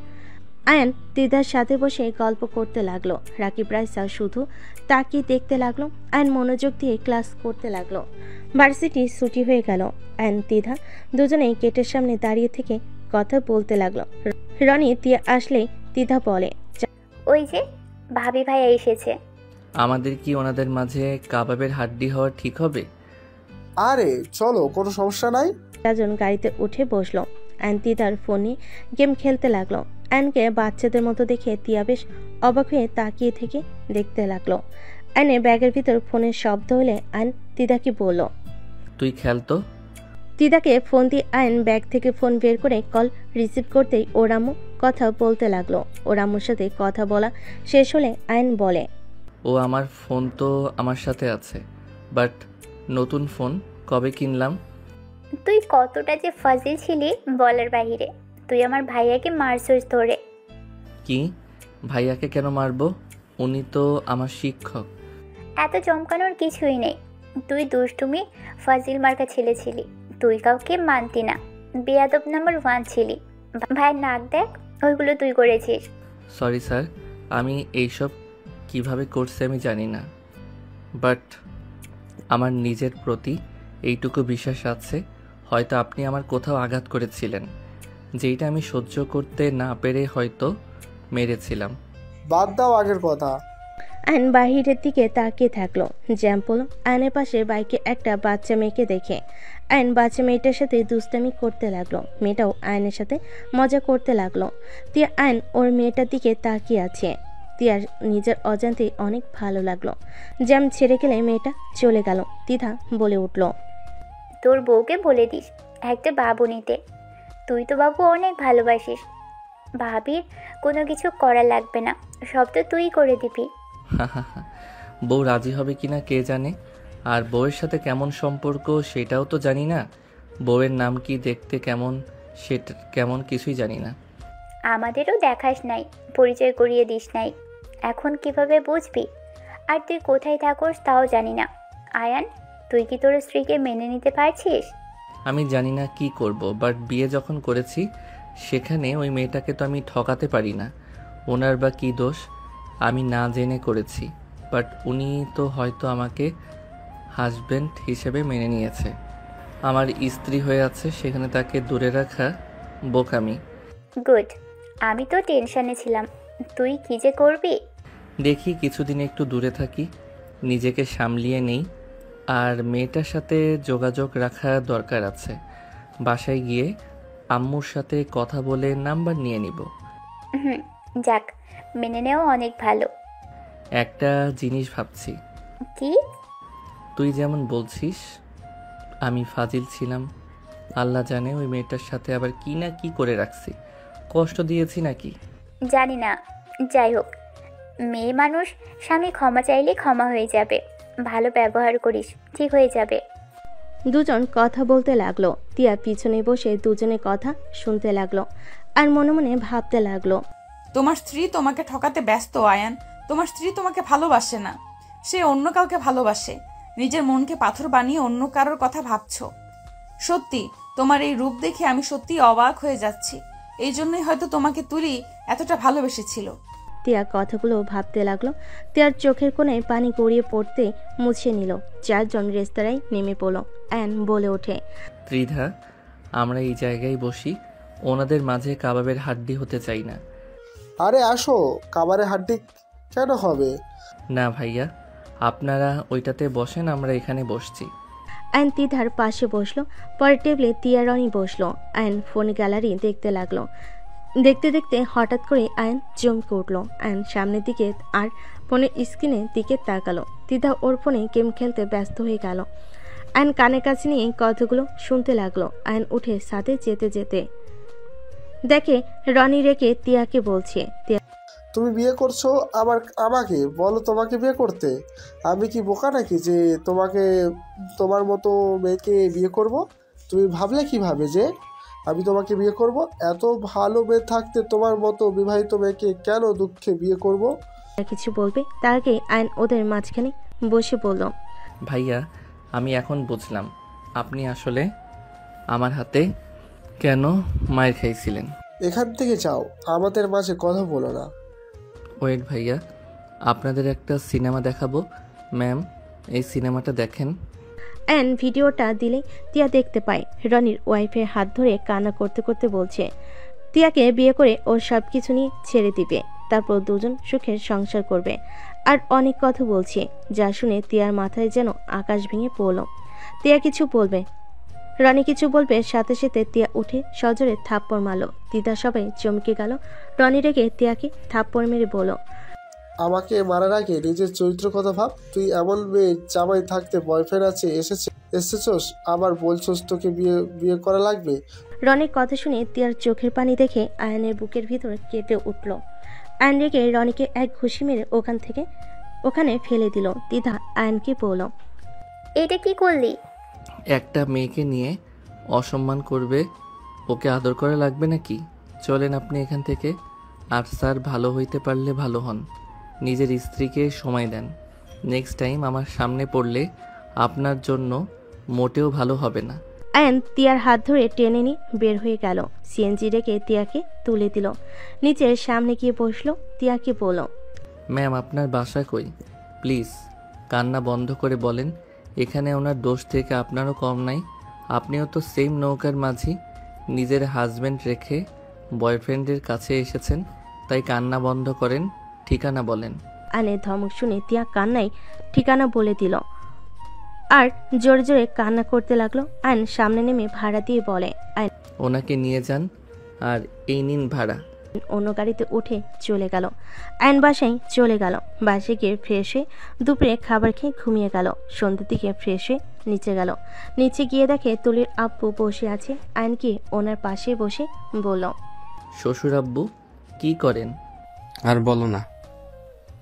আয়ান দিদার সাথে বসে গল্প করতে লাগলো। রাকিব রাইসা শুধু তাকিয়ে দেখতে লাগলো। আয়ন মনোযোগ দিয়ে ক্লাস করতে লাগলো। ভার্সিটি ছুটি হয়ে গেল। আয়ন দিদা দুজনেই গেটের সামনে দাঁড়িয়ে থেকে কথা বলতে লাগলো। রনি তিয়া আসলে দিদা বলে, ওই যে ভাবি ভাইয়া এসেছে। আমাদের কি ওনাদের মাঝে কাবাবের হাড্ডি হওয়া ঠিক হবে? আরে চলো, কোনো সমস্যা নাই। চারজন গাড়িতে উঠে বসলো। আয়ন দিদার ফোনে গেম খেলতে লাগলো। আয়নকে বাচ্চাদের মতো দেখে তিয়া বেশ অবাক হয়ে তাকিয়ে থেকে দেখতে লাগলো। আয়নের ব্যাগের ভিতর ফোনের শব্দ হলে আয়ন দিদাকে বলল, তুই খেল তো। দিদাকে ফোন দিয়ে আয়ন ব্যাগ থেকে ফোন বের করে কল রিসিভ করতেই ওর আম্মু কথা বলতে লাগলো। ওর আম্মুর সাথে কথা বলা শেষ হলে আয়ন বলে, ও আমার ফোন তো আমার সাথে আছে, বাট নতুন ফোন কবে কিনলাম। তুই কতটা যে ফাজিল ছিলি বলার বাহিরে। তুই আমার ভাইয়াকে মারছিস ধরে। কি? ভাইয়াকে কেন মারবো? উনি তো আমার শিক্ষক। এত চমকানোর কিছুই নেই। তুই দুষ্টুমি ফাজিল মার্কা ছেলে ছিলি। তুই কাউকে মানতি না, বেয়াদব নাম্বার 1 ছিলি। ভাইয়ের নাক দেখ, ওইগুলো তুই করেছিস। সরি স্যার, আমি এইসব কিভাবে করছি আমি জানি না, বাট আমার নিজের প্রতি এইটুকু বিশ্বাস আছে, হয়তো আপনি আমার কোথাও আঘাত করেছিলেন, যেইটা আমি সহ্য করতে না পেরে হয়তো মেরেছিলাম। বাদ দাও আগের কথা। আয়ন বাহিরের দিকে তাকিয়ে থাকলো। জ্যাম্পল আয়নের পাশে বাইকে একটা বাচ্চা মেয়েকে দেখে আয়ন বাচ্চা মেয়েটার সাথে দুষ্টামি করতে লাগলো। মেয়েটাও আয়নের সাথে মজা করতে লাগলো। তিয়া আয়ন ওর মেয়েটার দিকে তাকিয়ে আছে। তিয়ার নিজের অজান্তেই অনেক ভালো লাগলো। জ্যাম ছেড়ে গেলে মেয়েটা চলে গেল। দ্বিধা বলে উঠল, তোর বউকে বলে দিস একটা বাবু নিতে। তুই তো বাবু অনেক ভালোবাসিস। ভাবির কোনো কিছু করা লাগবে না, সব তো তুই করে দিবি। বউ রাজি হবে কিনা কে জানে, আর বউয়ের সাথে কেমন সম্পর্ক সেটাও তো জানি না। বউয়ের নাম কি, দেখতে কেমন, সেটা কেমন কিছুই জানি না। আমাদেরও দেখাস নাই, পরিচয় করিয়ে দিস নাই, এখন কিভাবে বুঝবি? আর তুই কোথায় থাকোস তাও জানি না। আয়ান, তুই কি তোর স্ত্রীকে মেনে নিতে পারছিস? আমি জানি না কি করব, বাট বিয়ে যখন করেছি সেখানে ওই মেয়েটাকে তো আমি ঠকাতে পারি না। ওনার বা কী দোষ, আমি না জেনে করেছি। বাট উনি তো হয়তো আমাকে হাজব্যান্ড হিসেবে মেনে নিয়েছে। আমার স্ত্রী হয়ে আছে, সেখানে তাকে দূরে রাখা বোকামি। গুড, আমি তো টেনশনে ছিলাম তুই কি যে করবি। দেখি কিছুদিন একটু দূরে থাকি, নিজেকে সামলিয়ে নেই। আর মেয়েটার সাথে যোগাযোগ রাখা দরকার আছে। বাসায় গিয়ে আম্মুর সাথে কথা বলে নাম্বার নিয়ে নিব। যাক, মেনে নেওয়া অনেক ভালো। একটা জিনিস ভাবছি। কি? তুই যেমন বলছিস আমি ফাজিল ছিলাম, আল্লাহ জানে ওই মেয়েটার সাথে আবার কি না কি করে রাখছি। কষ্ট দিয়েছি নাকি জানি না, যাই হোক, মেয়ে মানুষ, স্বামী ক্ষমা চাইলে ক্ষমা হয়ে যাবে। ভালো ব্যবহার করিস, ঠিক হয়ে যাবে। দুজন কথা বলতে লাগলো। টিয়া পিছনে বসে দুজনের কথা শুনতে লাগলো আর মনে মনে ভাবতে লাগলো, তোমার স্ত্রী তোমাকে ঠকাতে ব্যস্ত আয়ান। তোমার স্ত্রী তোমাকে ভালোবাসে না, সে অন্য কাউকে ভালোবাসে। নিজের মনকে পাথর বানিয়ে অন্য কারোর কথা ভাবছো। সত্যি তোমার এই রূপ দেখে আমি সত্যি অবাক হয়ে যাচ্ছি। এই জন্যই হয়তো তোমাকে তুলি এতটা ভালোবেসেছিল। টিয়া কথাগুলো ভাবতে লাগলো। টিয়ার চোখের কোণে পানি গড়িয়ে পড়তে মুছে নিল। চারজন রেস্তোরাঁয় নেমে পড়ল। অ্যান বলে ওঠে, ত্রিধা, আমরা এই জায়গায় বসি, ওনাদের মাঝে কাবাবের হাড্ডি হতে চাই না। আরে আসো, কাবারের হাড্ডি কেন হবে? না ভাইয়া, আপনারা ওইটাতে বসেন, আমরা এখানে বসছি। অ্যান ত্রিধার পাশে বসলো। পরের টেবিলে টিয়া রনি বসলো। অ্যান ফোন গ্যালারি দেখতে লাগলো। দেখতে দেখতে হঠাৎ করে আয়ন চমকে উঠল। আয়ন সামনের দিকে আর ফোনের স্ক্রিনের দিকে তাকালো। ত্রিধা ওর ফোনে গেম খেলতে ব্যস্ত হয়ে গেল। আয়ন কানের কাছে নিয়ে কথাগুলো শুনতে লাগলো। আয়ন উঠে সাথে যেতে যেতে দেখে রনি রেখে টিয়াকে বলছে, তুমি বিয়ে করছো আবার আমাকে বলো তোমাকে বিয়ে করতে? আমি কি বোকা নাকি যে তোমার মতো মেয়েকে বিয়ে করব? তুমি ভাবলে কিভাবে যে আমি তোমাকে বিয়ে করব? এত ভালো মেয়ে থাকতে তোমার মতো বিবাহিত মেয়েকে কেন দুঃখে বিয়ে করব? কিছু বলবে তার আগে আয়ন ওদের মাঝখানে বসে বলল, ভাইয়া, আমি এখন বুঝলাম আপনি আসলে আমার হাতে কেন মায়ের খাইছিলেন। এখান থেকে যাও, আমাদের মাঝে কথা বলো না। ওয়েট ভাইয়া, আপনাদের একটা সিনেমা দেখাবো। ম্যাম, এই সিনেমাটা দেখেন। অ্যান ভিডিওটা দিলে টিয়া দেখতে পায় রনির ওয়াইফের হাত ধরে কান্না করতে করতে বলছে টিয়াকে বিয়ে করে ওর সব কিছু নিয়ে ছেড়ে দিবে, তারপর দুজন সুখের সংসার করবে। আর অনেক কথা বলছে, যা শুনে টিয়ার মাথায় যেন আকাশ ভেঙে পড়ল। টিয়া কিছু বলবে, রনি কিছু বলবে, সাথে সাথে টিয়া উঠে সজোরে থাপ্পড় মারল। দিদা সবাই চমকে গেল। রনি রেগে টিয়াকে থাপ্পড় মেরে বলল, আমাকে মারার আগে নিজের চরিত্র কথা ভাব। তুই এমন মেয়ে জামাই থাকতে বয়ফ্রেন্ড আছে এসেছস আবার বলছস তোকে বিয়ে করা লাগবে। রনির কথা শুনে টিয়ার চোখের পানি দেখে আয়নের বুকের ভিতর কেঁপে উঠল। আয়ন রেগে রনিকে এক ঘুষি মেরে ওখানে ফেলে দিল। দিদা আয়নকে বলল, এটা কি করলি? একটা মেয়েকে নিয়ে অসম্মান করবে, ওকে আদর করা লাগবে নাকি? চলেন আপনি এখান থেকে। আর স্যার, ভালো হইতে পারলে ভালো হন, নিজের স্ত্রীকে সময় দেন। নেক্সট টাইম আমার সামনে পড়লে আপনার জন্য মোটেও ভালো হবে না। আয়ন টিয়ার হাত ধরে টেনে নিয়ে বের হয়ে গেল। সিএনজি রেখে টিয়াকে তুলে দিল। নিচের সামনে গিয়ে বসলো। টিয়াকে বলল, ম্যাম, আপনার বাসা কই? প্লিজ কান্না বন্ধ করে বলেন। এখানে ওনার দোষ থেকে আপনারও কম নাই। আপনিও তো সেম নৌকার মাঝি, নিজের হাজব্যান্ড রেখে বয়ফ্রেন্ডের কাছে এসেছেন, তাই কান্না বন্ধ করেন, ঠিকানা বলেন। আয়নের ধমক শুনে টিয়া কান্নায় ঠিকানা বলে দিল আর জোরে জোরে কান্না করতে লাগলো। আয়ন সামনে নেমে ভাড়া দিয়ে বলে, আয়ন, ওনাকে নিয়ে যান আর এই নিন ভাড়া। অন্য গাড়িতে উঠে চলে গেল। আয়ন বাসায় চলে গেল। বাসে গিয়ে ফ্রেশ হয়ে দুপুরে খাবার খেয়ে ঘুমিয়ে গেল। সন্ধ্যের দিকে ফ্রেশ হয়ে নিচে গেল। নিচে গিয়ে দেখে তুলির আব্বু বসে আছে। আয়নকে ওনার পাশে বসে বলল, শ্বশুর আব্বু কি করেন? আর বলো না,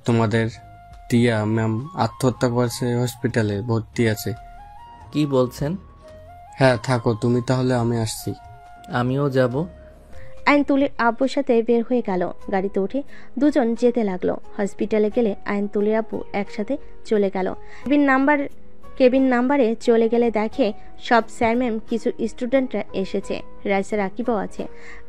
তোমাদের টিয়া ম্যাম আত্মহত্যা করেছে, হসপিটালে ভর্তি আছে। কি বলছেন? হ্যাঁ থাকো তুমি তাহলে, আমি আসছি। আমিও যাব। আয়ন তুলির আব্বুর সাথে বের হয়ে গেল। গাড়িতে উঠে দুজন যেতে লাগলো। হসপিটালে গেলে আয়ন তুলির আব্বু একসাথে চলে গেল। নাম্বার কেবিন নাম্বারে চলে গেলে দেখে সব স্যার ম্যাম কিছু স্টুডেন্টরা এসেছে, রাইসা রাকিবও আছে।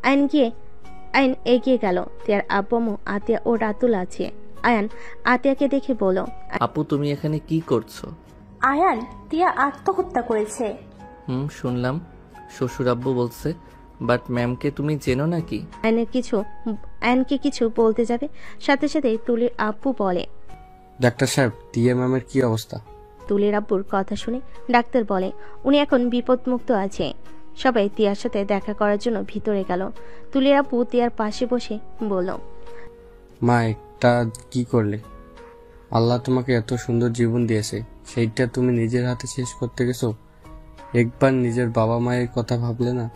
আয়ন এগিয়ে গেল। তিয়ার আব্বু আম্মু, আতিয়া ও রাতুল আছে। আয়ান আতিয়াকে দেখে বলল, আপু তুমি এখানে কি করছো? আয়ান, তিয়া আত্মহত্যা করেছে। শুনলাম, শ্বশুর আব্বু বলছে। বাট ম্যামকে তুমি চেনো নাকি? আয়নকে কিছু বলতে যাবে, সাথে সাথে তুলির আব্বু বলে, ডাক্তার সাহেব, টিয়া ম্যামের কি অবস্থা? তুলির আব্বুর কথা শুনে ডাক্তার বলে উনি এখন বিপদমুক্ত আছে। সবাই তিয়ার সাথে দেখা করার জন্য ভিতরে গেল। তুলির আব্বু তিয়ার পাশে বসে বলল, মা, এটা কি করলে? আল্লাহ তোমাকে এত সুন্দর জীবন দিয়েছে, সেইটা তুমি নিজের হাতে শেষ করতে গেছো। একবার নিজের বাবা মায়ের কথা ভাবলে না?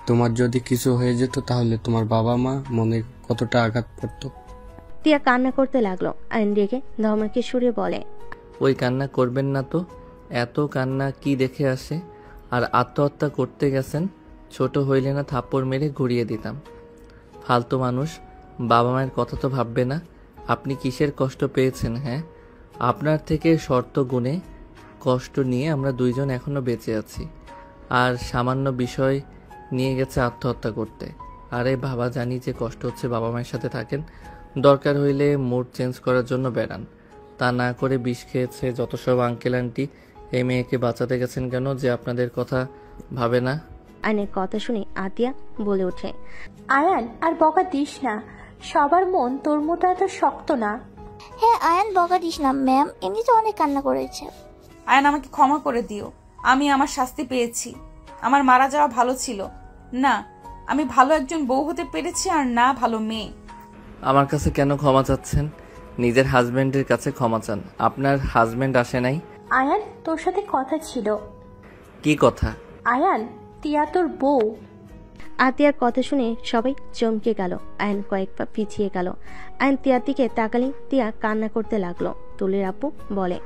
তোমার যদি কিছু হয়ে যেত তাহলে তোমার বাবা মা মনে কতটা আঘাত পড়তো। তিয়া কান্না করতে লাগলো। আইন রেগে ধমকে সুরে বলে, ওই কান্না করবেন না তো, এত কান্না কি দেখে আসে? আর আত্মহত্যা করতে গেছেন, ছোট হইলে না থাপ্পড় মেরে ঘুরিয়ে দিতাম। ফালতু মানুষ, বাবা মায়ের কথা তো ভাববে না। আপনি কিসের কষ্ট পেয়েছেন? হ্যাঁ, আপনার থেকে শর্ত গুণে কষ্ট নিয়ে আমরা দুইজন এখনো বেঁচে আছি, আর সামান্য বিষয় নিয়ে গেছে আত্মহত্যা করতে। আরে বাবা, জানি যে কষ্ট হচ্ছে, বাবা মায়ের সাথে থাকেন, দরকার হইলে মুড চেঞ্জ করার জন্য বেড়ান। তা না করে বিষ খেয়েছে যত সব আঙ্কেল আন্টি। এই মেয়েকে বাঁচাতে গেছেন কেন যে আপনাদের কথা ভাবে না? আয়নের কথা শুনে আতিয়া বলে ওঠে, আয়ান, আর বকা দিস না, সবার মন তোর মতো এত শক্ত না। হ্যাঁ আয়ান, বকা দিস না ম্যাম, এমনিতে অনেক কান্না করেছে। আয়ান, আমাকে ক্ষমা করে দিও। আমি আমার শাস্তি পেয়েছি। আমার মারা যাওয়া ভালো ছিল না। আমি ভালো একজন বউ হতে পেরেছি, আর না ভালো মেয়ে। আমার কাছে কেন ক্ষমা চাচ্ছেন? নিজের হাজবেন্ডের কাছে ক্ষমা চান। আপনার হাজবেন্ড আসে নাই? আয়ান, তোর সাথে কথা ছিল। কি কথা? আয়ান, তিয়া তোর বউ। আতিয়ার কথা শুনে সবাই চমকে গেল। আয়ন কয়েক পা পিছিয়ে গেল। আয়ন তিয়ার দিকে তাকালে তিয়া কান্না করতে লাগলো। তুলির আপু বলে,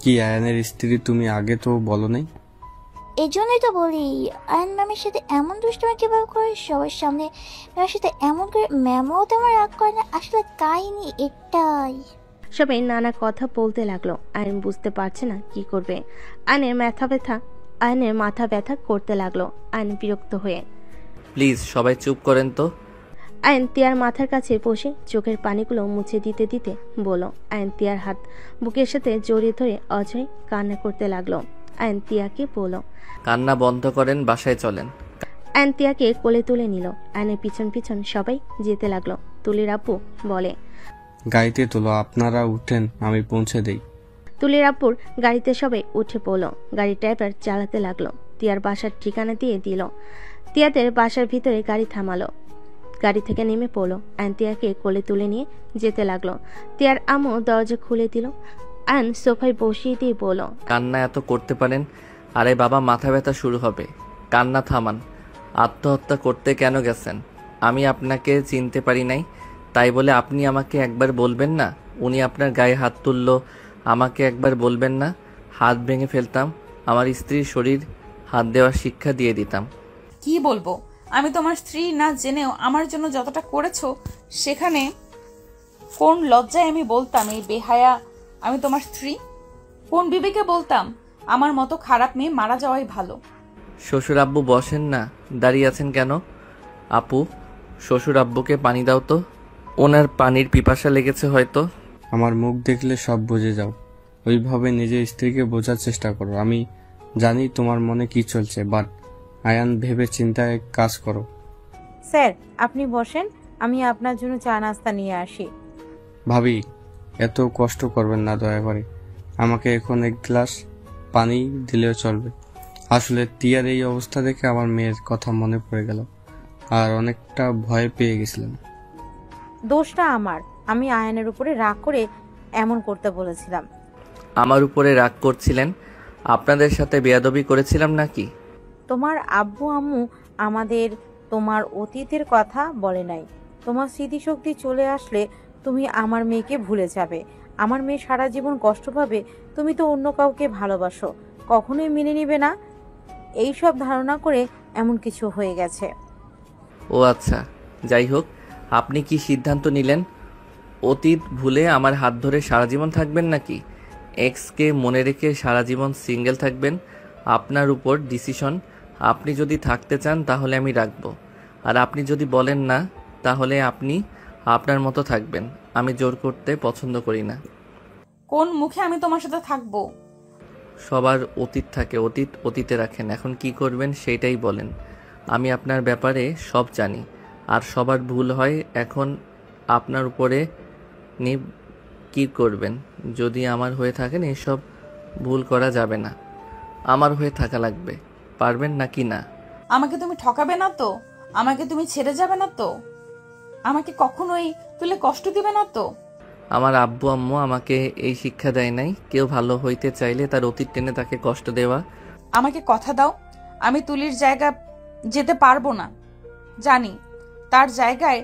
কি আয়ানের স্ত্রী তুমি আগে তো বলো নাই? এই জন্যই তো বলি, আয়ন ম্যামের সাথে এমন দুষ্টুমি কিভাবে করে সবার সামনে ম্যামের সাথে এমন করে, ম্যামও তেমন রাগ করে না। আসলে কাহিনী এটাই। সবাই নানা কথা বলতে লাগলো। আয়ন বুঝতে পারছে না কি করবে। আয়নের মাথা ব্যথা করতে লাগলো। আয়ন বিরক্ত হয়ে, প্লিজ সবাই চুপ করেন তো। আয়ন তিয়ার মাথার কাছে বসে চোখের পানিগুলো মুছে দিতে দিতে বলো। আয়ন তিয়ার হাত বুকের সাথে জড়িয়ে ধরে অঝরে কান্না করতে লাগলো। আয়ন তিয়াকে বলো, কান্না বন্ধ করেন, বাসায় চলেন। আয়ন তিয়াকে কোলে তুলে নিল। আয়নের পিছন পিছন সবাই যেতে লাগলো। তুলির আপু বলে, গাড়িতে তোলো, আপনারা উঠেন, আমি পৌঁছে দেই। তুলির আপুর গাড়িতে সবাই উঠে পড়লো। গাড়ি ড্রাইভার চালাতে লাগলো। তিয়ার বাসার ঠিকানা দিয়ে দিল। তিয়াদের বাসার ভিতরে গাড়ি থামালো। গাড়ি থেকে নেমে পড়লো। আয়ন তিয়াকে কোলে তুলে নিয়ে যেতে লাগলো। তিয়ার আম্মু দরজা খুলে দিল। আয়ন সোফায় বসিয়ে দিয়ে বলল, কান্না এত করতে পারেন? আরে বাবা, মাথা ব্যথা শুরু হবে, কান্না থামান। আত্মহত্যা করতে কেন গেছেন? আমি আপনাকে চিনতে পারি নাই, তাই বলে আপনি আমাকে একবার বলবেন না? উনি আপনার গায়ে হাত তুললো, আমাকে একবার বলবেন না? হাত ভেঙে ফেলতাম, আমার স্ত্রীর শরীর হাত দেওয়ার শিক্ষা দিয়ে দিতাম। কি বলবো? আমি তোমার স্ত্রী না জেনেও আমার জন্য যতটা করেছো, সেখানে কোন লজ্জায় আমি বলতাম এই বেহায়া আমি তোমার স্ত্রী? কোন বিবেকে বলতাম আমার মতো খারাপ মেয়ে মারা যাওয়াই ভালো? শ্বশুর আব্বু বসেন না, দাঁড়িয়ে আছেন কেন? আপু, শ্বশুর আব্বুকে পানি দাও তো, ওনার পানির পিপাসা লেগেছে হয়তো। আমার মুখ দেখলে সব বুঝে যাও, ওইভাবে নিজের স্ত্রীকে বোঝার চেষ্টা করো। আমি জানি তোমার মনে কি চলছে, বাট আয়ান ভেবে চিন্তায় কাজ করো। স্যার আপনি বসেন, আমি আপনার জন্য চা নাস্তা নিয়ে আসি। ভাবি, এত কষ্ট করবেন না দয়া করে, আমাকে এখন এক গ্লাস পানি দিলেও চলবে। আসলে তিয়ার এই অবস্থা দেখে আমার মেয়ের কথা মনে পড়ে গেল, আর অনেকটা ভয় পেয়ে গেছিলাম। দোষটা আমার, আমি আয়নের উপরে রাগ করে এমন করতে বলেছিলাম। আমার উপরে রাগ করছিলেন? আপনাদের সাথে বেয়াদবি করেছিলাম নাকি? তোমার আব্বু আম্মু আমাদের তোমার অতীতের কথা বলে নাই। তোমার স্মৃতিশক্তি চলে আসলে তুমি আমার মেয়েকে ভুলে যাবে। আমার মেয়ে সারা জীবন কষ্ট পাবে। তুমি তো অন্য কাউকে ভালোবাসো, কখনোই মেনে নিবে না। এই সব ধারণা করে এমন কিছু হয়ে গেছে। ও আচ্ছা, যাই হোক, আপনি কি সিদ্ধান্ত নিলেন? অতীত ভুলে আমার হাত ধরে সারা জীবন থাকবেন নাকি? এক্সকে মনে রেখে সারা জীবন সিঙ্গেল থাকবেন, আপনার উপর ডিসিশন। আপনি যদি থাকতে চান তাহলে আমি রাখবো, আর আপনি যদি বলেন না তাহলে আপনি আপনার মতো থাকবেন। আমি জোর করতে পছন্দ করি না। কোন মুখে আমি তোমার সাথে থাকবো? সবার অতীত থাকে, অতীত অতীতে রাখেন। এখন কি করবেন সেইটাই বলেন। আমি আপনার ব্যাপারে সব জানি, আর সবার ভুল হয়। এখন আপনার উপরে কি করবেন? যদি আমার হয়ে থাকেন এসব ভুল করা যাবে না, আমার হয়ে থাকা লাগবে। পারবেন নাকি না? আমাকে তুমি ঠকাবে না তো? আমাকে তুমি ছেড়ে যাবে না তো? আমাকে কখনোই তুলে কষ্ট দিবে না তো? আমার আব্বু আম্মু আমাকে এই শিক্ষা দেয় নাই কেউ ভালো হইতে চাইলে তার অতীত টেনে তাকে কষ্ট দেওয়া। আমাকে কথা দাও, আমি তুলির জায়গা যেতে পারবো না। জানি তার জায়গায়